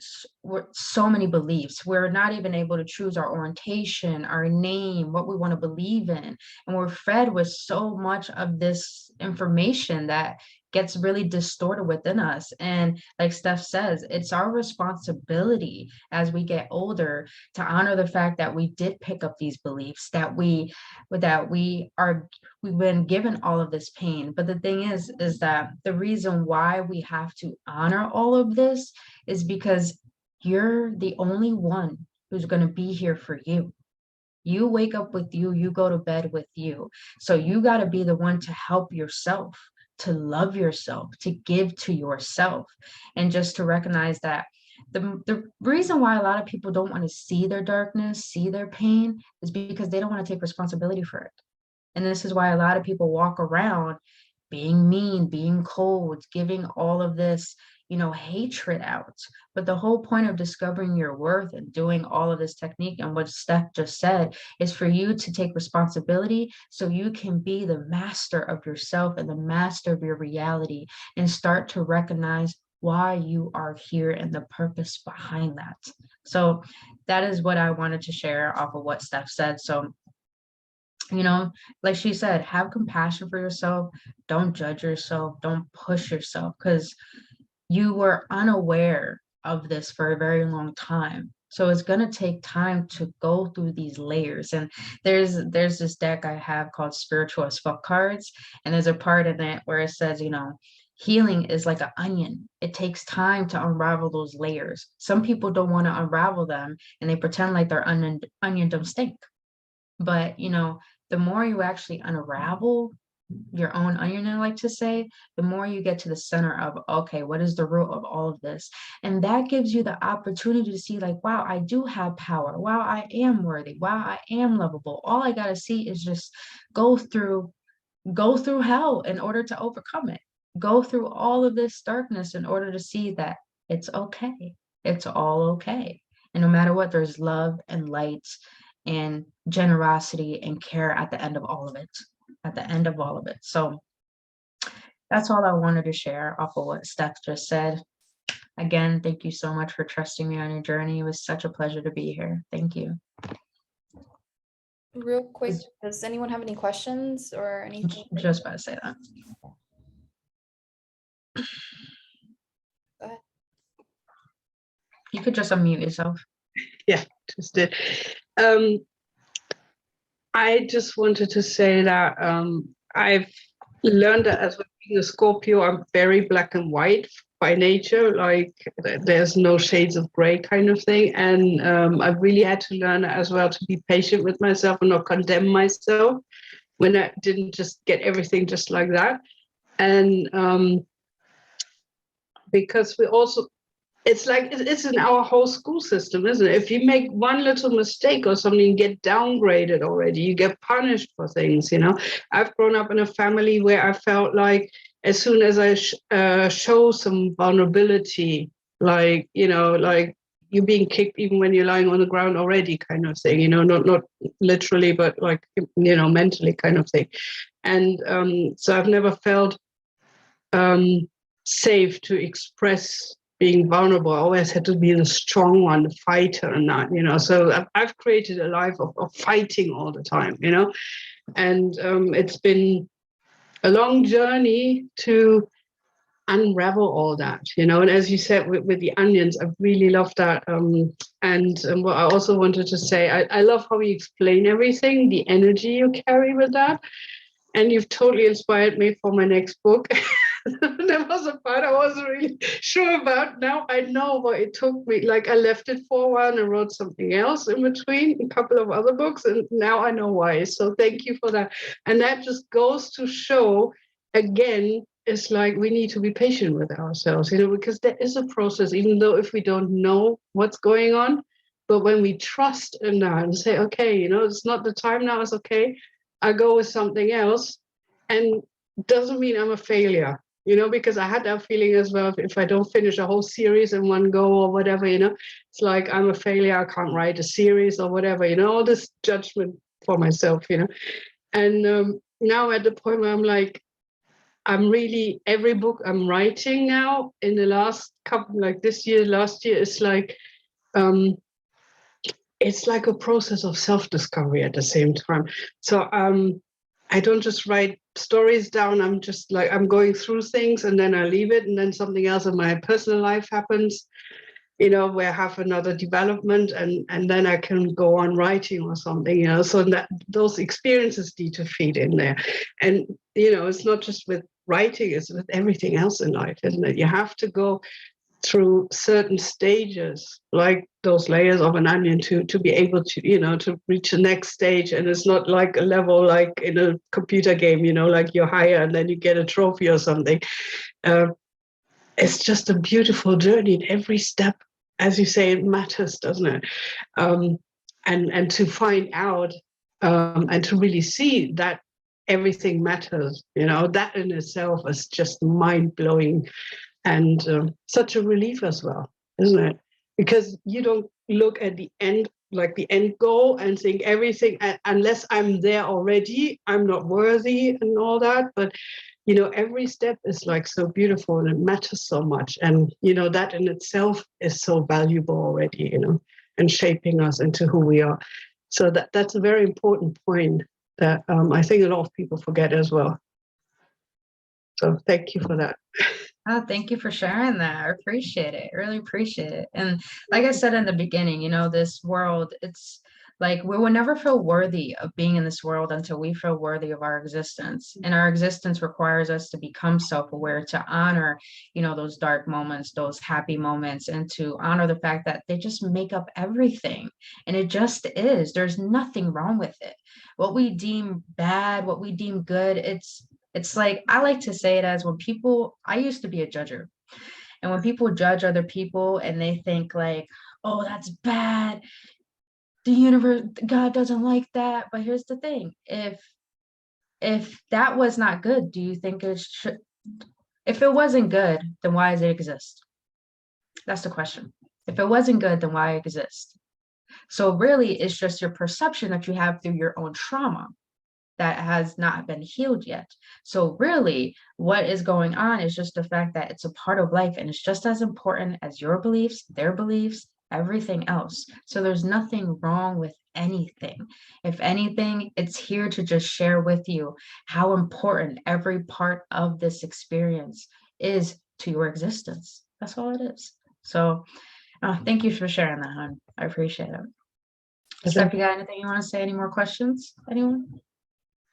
so many beliefs. We're not even able to choose our orientation, our name, what we want to believe in. And we're fed with so much of this information that gets really distorted within us. And like Steph says, it's our responsibility as we get older to honor the fact that we did pick up these beliefs, that we've been given all of this pain. But the thing is that the reason why we have to honor all of this is because you're the only one who's going to be here for you. You wake up with you, you go to bed with you. So you got to be the one to help yourself, to love yourself, to give to yourself, and just to recognize that the reason why a lot of people don't want to see their darkness, see their pain, is because they don't want to take responsibility for it. And this is why a lot of people walk around being mean, being cold, giving all of this, hatred out. But the whole point of discovering your worth and doing all of this technique and what Steph just said is for you to take responsibility so you can be the master of yourself and the master of your reality and start to recognize why you are here and the purpose behind that. So that is what I wanted to share off of what Steph said. So like she said, have compassion for yourself. Don't judge yourself. Don't push yourself because you were unaware of this for a very long time. So it's going to take time to go through these layers. And there's this deck I have called Spiritual as Fuck cards. And there's a part in it where it says, healing is like an onion. It takes time to unravel those layers. Some people don't want to unravel them and they pretend like their onion don't stink. But, the more you actually unravel your own onion, I like to say, the more you get to the center of, okay, what is the root of all of this? And that gives you the opportunity to see like, wow, I do have power. Wow, I am worthy. Wow, I am lovable. All I got to see is just go through hell in order to overcome it. Go through all of this darkness in order to see that it's okay. It's all okay. And no matter what, there's love and light and generosity and care at the end of all of it. So that's all I wanted to share off of what Steph just said. Again, thank you so much for trusting me on your journey. It was such a pleasure to be here. Thank you. Real quick, does anyone have any questions or anything? Just about to say that. Go ahead. You could just unmute yourself. Yeah, just did. I just wanted to say that I've learned that as being a Scorpio, I'm very black and white by nature, like there's no shades of gray kind of thing. And I've really had to learn as well to be patient with myself and not condemn myself when I didn't just get everything just like that. And because we also, it's like, it's in our whole school system, isn't it? If you make one little mistake or something, you get downgraded already, you get punished for things, you know? I've grown up in a family where I felt like as soon as I show some vulnerability, like, you know, like you're being kicked even when you're lying on the ground already kind of thing, you know, not literally, but like, you know, mentally kind of thing. And so I've never felt safe to express being vulnerable. I always had to be the strong one, the fighter, and that, you know. So I've created a life of fighting all the time, you know. And it's been a long journey to unravel all that, you know. And as you said with the onions, I really love that. And what I also wanted to say, I love how you explain everything, the energy you carry with that. And you've totally inspired me for my next book. There was a part I wasn't really sure about. Now I know what it took me. Like I left it for a while and wrote something else in between, a couple of other books, and now I know why. So thank you for that. And that just goes to show, again, it's like we need to be patient with ourselves, you know, because there is a process, even though if we don't know what's going on, but when we trust in that and say, okay, you know, it's not the time now, it's okay, I go with something else, and doesn't mean I'm a failure, you know, because I had that feeling as well. If I don't finish a whole series in one go or whatever, you know, it's like I'm a failure, I can't write a series or whatever, you know, all this judgment for myself, you know. And now at the point where I'm like, I'm really, every book I'm writing now in the last couple, like this year, last year, it's like a process of self-discovery at the same time. So I don't just write stories down. I'm just like, I'm going through things and then I leave it, and then something else in my personal life happens, you know, where I have another development, and then I can go on writing or something, you know. So that those experiences need to feed in there. And, you know, it's not just with writing, it's with everything else in life, isn't it? You have to go through certain stages, like those layers of an onion, to be able to, you know, to reach the next stage. And it's not like a level like in a computer game, you know, like you're higher and then you get a trophy or something. It's just a beautiful journey. And every step, as you say, it matters, doesn't it? And to find out and to really see that everything matters, you know, that in itself is just mind-blowing. And such a relief as well, isn't it? Because you don't look at the end, like the end goal, and think everything, unless I'm there already, I'm not worthy and all that. But, you know, every step is like so beautiful and it matters so much. And, you know, that in itself is so valuable already, you know, and shaping us into who we are. So that's a very important point that I think a lot of people forget as well. So thank you for that. Oh, thank you for sharing that. I appreciate it. Really appreciate it. And like I said in the beginning, you know, this world, it's like we will never feel worthy of being in this world until we feel worthy of our existence. And our existence requires us to become self-aware, to honor, you know, those dark moments, those happy moments, and to honor the fact that they just make up everything. And it just is. There's nothing wrong with it. What we deem bad, what we deem good, it's like, I like to say it as when people, I used to be a judger. And when people judge other people and they think like, oh, that's bad, the universe, God doesn't like that. But here's the thing, if that was not good, do you think it should, if it wasn't good, then why does it exist? That's the question. If it wasn't good, then why exist? So really, it's just your perception that you have through your own trauma that has not been healed yet. So really, what is going on is just the fact that it's a part of life, and it's just as important as your beliefs, their beliefs, everything else. So there's nothing wrong with anything. If anything, it's here to just share with you how important every part of this experience is to your existence. That's all it is. So thank you for sharing that, hon. I appreciate it. Steph, you got anything you want to say? Any more questions? Anyone?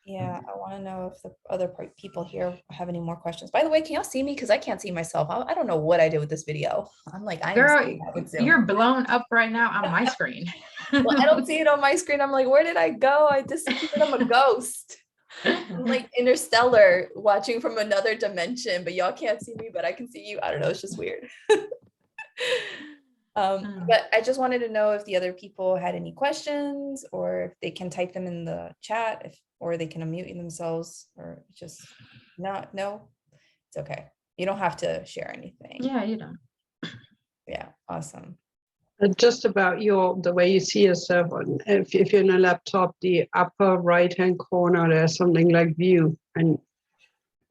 Yeah, I want to know if the other people here have any more questions. By the way, can y'all see me? Because I can't see myself. I don't know what I did with this video. I'm like, I am Girl, so bad with Zoom. you're blown up right now on my screen. Well, I don't see it on my screen. I'm like, where did I go? I disappeared. I'm a ghost. I'm like Interstellar watching from another dimension, but y'all can't see me, but I can see you. I don't know. It's just weird. But I just wanted to know if the other people had any questions, or if they can type them in the chat, or they can unmute themselves, or just not. No, it's okay. You don't have to share anything. Yeah, you don't. Yeah, awesome. Just about the way you see yourself on, if you're in a laptop, the upper right hand corner, there's something like view. And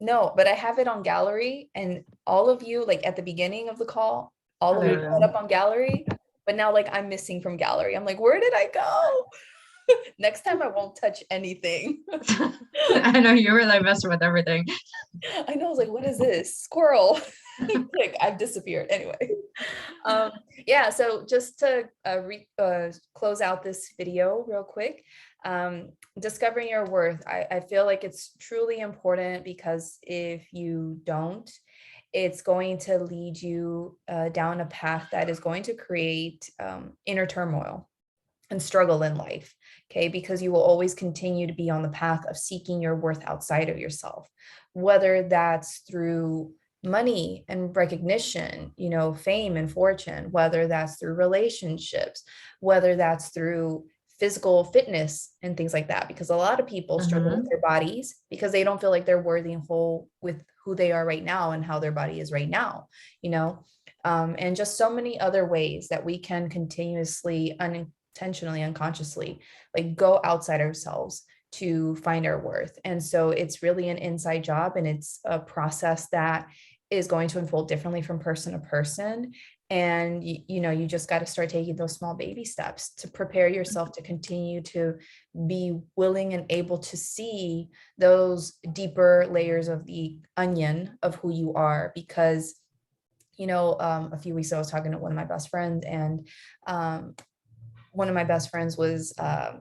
no, but I have it on gallery, and all of you, like at the beginning of the call, all of you put up on gallery, but now like I'm missing from gallery. I'm like, where did I go? Next time I won't touch anything. I know you were like messing with everything. I know, I was like, what is this? Squirrel. Like I've disappeared anyway. Yeah, so just to close out this video real quick, discovering your worth. I feel like it's truly important, because if you don't, it's going to lead you down a path that is going to create inner turmoil and struggle in life, okay? Because you will always continue to be on the path of seeking your worth outside of yourself, whether that's through money and recognition, fame and fortune, whether that's through relationships, whether that's through physical fitness and things like that, because a lot of people struggle with their bodies because they don't feel like they're worthy and whole with who they are right now and how their body is right now, and just so many other ways that we can continuously, unintentionally, unconsciously, like go outside ourselves to find our worth. And so it's really an inside job, and it's a process that is going to unfold differently from person to person. And you just got to start taking those small baby steps to prepare yourself to continue to be willing and able to see those deeper layers of the onion of who you are. Because a few weeks ago, I was talking to one of my best friends, and one of my best friends was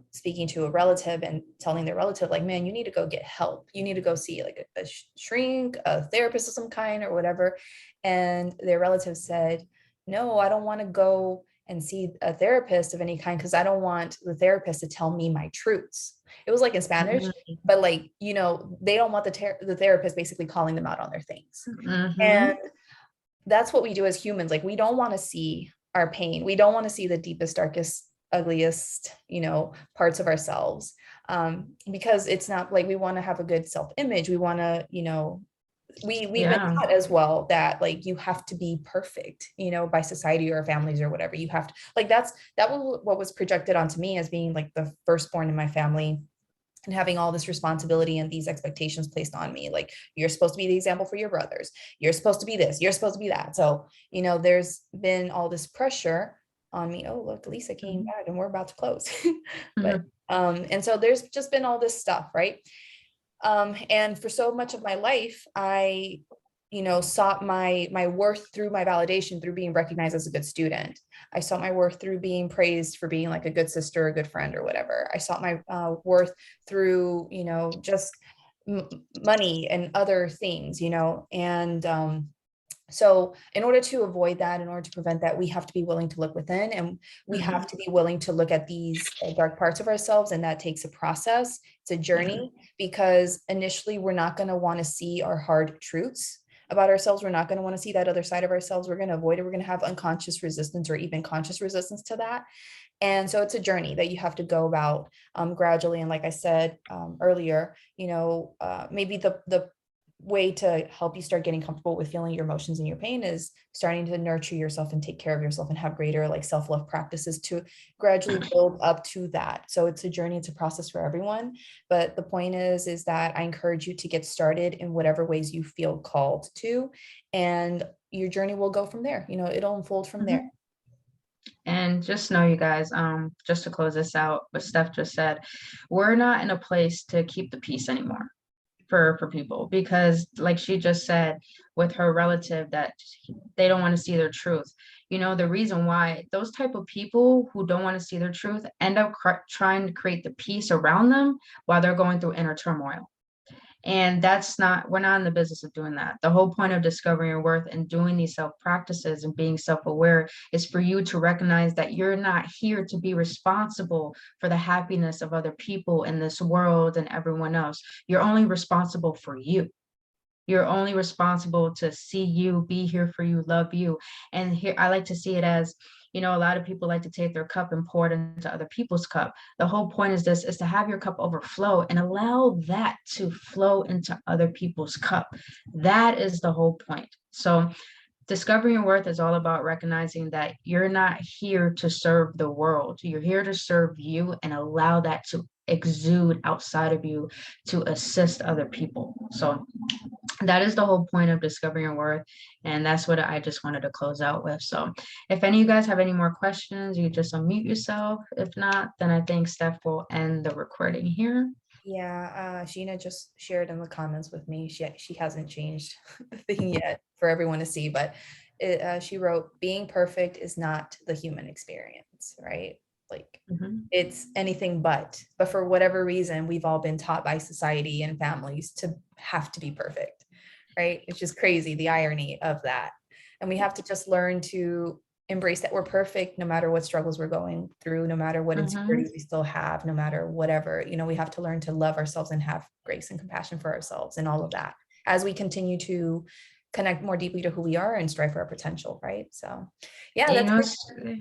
speaking to a relative and telling their relative, like, man, you need to go get help. You need to go see like a shrink, a therapist of some kind or whatever. And their relative said, no, I don't want to go and see a therapist of any kind, because I don't want the therapist to tell me my truths. It was like in Spanish, but like, they don't want the therapist basically calling them out on their things. And that's what we do as humans. Like, we don't want to see our pain. We don't want to see the deepest, darkest, ugliest, parts of ourselves, because it's not like we want to have a good self-image. We want to, we've been taught as well that like you have to be perfect, by society or our families or whatever. You have to, like, that was what was projected onto me as being like the firstborn in my family, and having all this responsibility and these expectations placed on me. Like, you're supposed to be the example for your brothers. You're supposed to be this, you're supposed to be that. So, there's been all this pressure on me. Oh, look, Lisa came back and we're about to close. But, and so there's just been all this stuff, right? And for so much of my life, I, sought my worth through my validation, through being recognized as a good student. I sought my worth through being praised for being like a good sister, a good friend, or whatever. I sought my worth through, just money and other things, and so in order to avoid that, in order to prevent that, we have to be willing to look within, and we have to be willing to look at these dark parts of ourselves. And that takes a process. It's a journey, because initially we're not going to want to see our hard truths about ourselves. We're not going to want to see that other side of ourselves. We're going to avoid it. We're going to have unconscious resistance or even conscious resistance to that. And so it's a journey that you have to go about gradually. And like I said earlier, maybe the way to help you start getting comfortable with feeling your emotions and your pain is starting to nurture yourself and take care of yourself and have greater like self-love practices to gradually build up to that. So it's a journey, it's a process for everyone. But the point is that I encourage you to get started in whatever ways you feel called to, and your journey will go from there. You know, it'll unfold from there. And just know, you guys, just to close this out, what Steph just said, we're not in a place to keep the peace anymore for people, because like she just said with her relative that they don't want to see their truth. You know, the reason why those type of people who don't want to see their truth end up trying to create the peace around them while they're going through inner turmoil. And we're not in the business of doing that. The whole point of discovering your worth and doing these self practices and being self-aware is for you to recognize that you're not here to be responsible for the happiness of other people in this world and everyone else. You're only responsible for you. You're only responsible to see you, be here for you, love you. And here, I like to see it as, you know, a lot of people like to take their cup and pour it into other people's cup. The whole point is to have your cup overflow and allow that to flow into other people's cup. That is the whole point. So discovering your worth is all about recognizing that you're not here to serve the world. You're here to serve you and allow that to exude outside of you to assist other people. So that is the whole point of discovering your worth. And that's what I just wanted to close out with. So if any of you guys have any more questions, you just unmute yourself. If not, then I think Steph will end the recording here. Yeah, Sheena just shared in the comments with me. She hasn't changed the thing yet for everyone to see, but she wrote, being perfect is not the human experience, right? Like it's anything but for whatever reason, we've all been taught by society and families to have to be perfect, right? It's just crazy, the irony of that. And we have to just learn to embrace that we're perfect, no matter what struggles we're going through, no matter what insecurities we still have, no matter whatever, you know, we have to learn to love ourselves and have grace and compassion for ourselves and all of that as we continue to connect more deeply to who we are and strive for our potential, right? So yeah, that's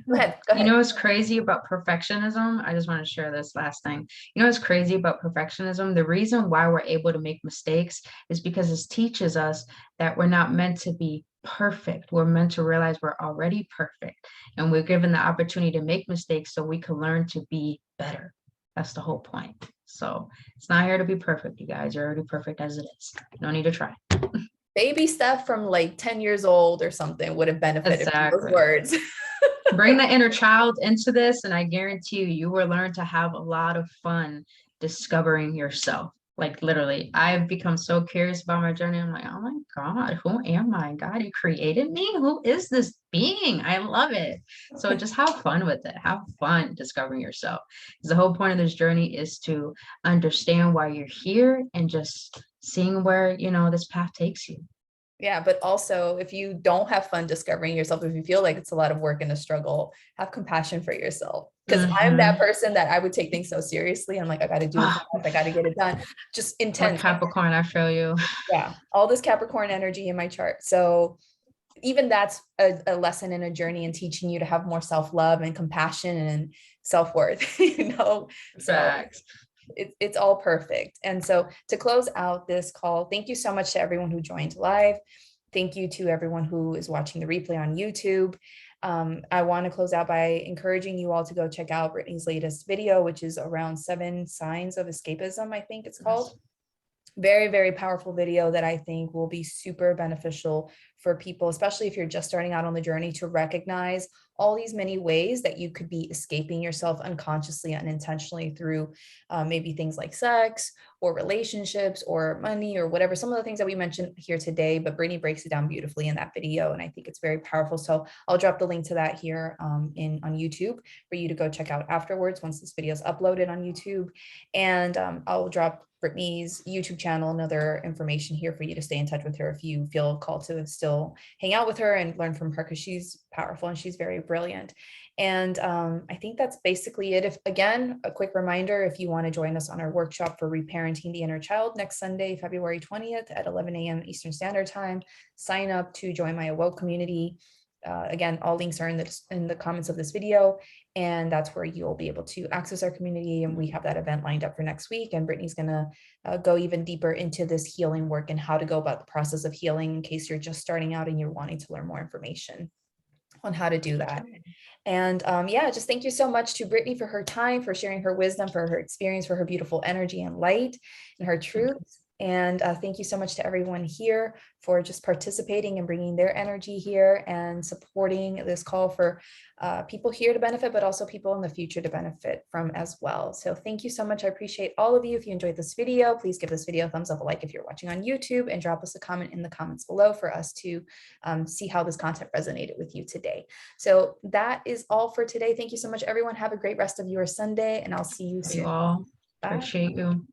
go ahead. You know what's crazy about perfectionism? I just want to share this last thing. You know what's crazy about perfectionism? The reason why we're able to make mistakes is because it teaches us that we're not meant to be perfect. We're meant to realize we're already perfect, and we're given the opportunity to make mistakes so we can learn to be better. That's the whole point. So it's not here to be perfect, you guys. You're already perfect as it is. No need to try. Baby Steph from like 10 years old or something would have benefited from those words. Bring the inner child into this, and I guarantee you will learn to have a lot of fun discovering yourself. Like literally, I've become so curious about my journey. I'm like, oh my God, who am I? God, you created me? Who is this being? I love it. So just have fun with it. Have fun discovering yourself. Because the whole point of this journey is to understand why you're here and just seeing where, you know, this path takes you. Yeah, but also if you don't have fun discovering yourself, if you feel like it's a lot of work and a struggle, have compassion for yourself. Because I'm that person that I would take things so seriously. I'm like, I got to do it. I got to get it done. Just intense. Capricorn, I feel you. Yeah, all this Capricorn energy in my chart. So even that's a lesson in a journey and teaching you to have more self-love and compassion and self-worth, you know. Facts. So it's all perfect. And so to close out this call, thank you so much to everyone who joined live. Thank you to everyone who is watching the replay on YouTube. I want to close out by encouraging you all to go check out Brittany's latest video, which is around 7 signs of escapism, I think it's called. Very, very powerful video that I think will be super beneficial for people, especially if you're just starting out on the journey, to recognize all these many ways that you could be escaping yourself unconsciously, unintentionally through maybe things like sex or relationships or money or whatever, some of the things that we mentioned here today, but Brittany breaks it down beautifully in that video. And I think it's very powerful. So I'll drop the link to that here on YouTube for you to go check out afterwards once this video is uploaded on YouTube. And I'll drop Brittany's YouTube channel and other information here for you to stay in touch with her if you feel called to still hang out with her and learn from her, because she's powerful and she's very brilliant. And I think that's basically it. If again, a quick reminder, if you want to join us on our workshop for reparenting the inner child next Sunday, February 20th at 11 a.m. Eastern Standard Time, sign up to join my AWOKE community. again, all links are in the comments of this video, and that's where you'll be able to access our community. And we have that event lined up for next week. And Brittany's gonna go even deeper into this healing work and how to go about the process of healing in case you're just starting out and you're wanting to learn more information on how to do that. And yeah, just thank you so much to Brittny for her time, for sharing her wisdom, for her experience, for her beautiful energy and light and her truth. And thank you so much to everyone here for just participating and bringing their energy here and supporting this call for people here to benefit, but also people in the future to benefit from as well. So thank you so much. I appreciate all of you. If you enjoyed this video, please give this video a thumbs up, a like if you're watching on YouTube, and drop us a comment in the comments below for us to see how this content resonated with you today. So that is all for today. Thank you so much, everyone. Have a great rest of your Sunday, and I'll see you soon. You all. Bye. Appreciate you.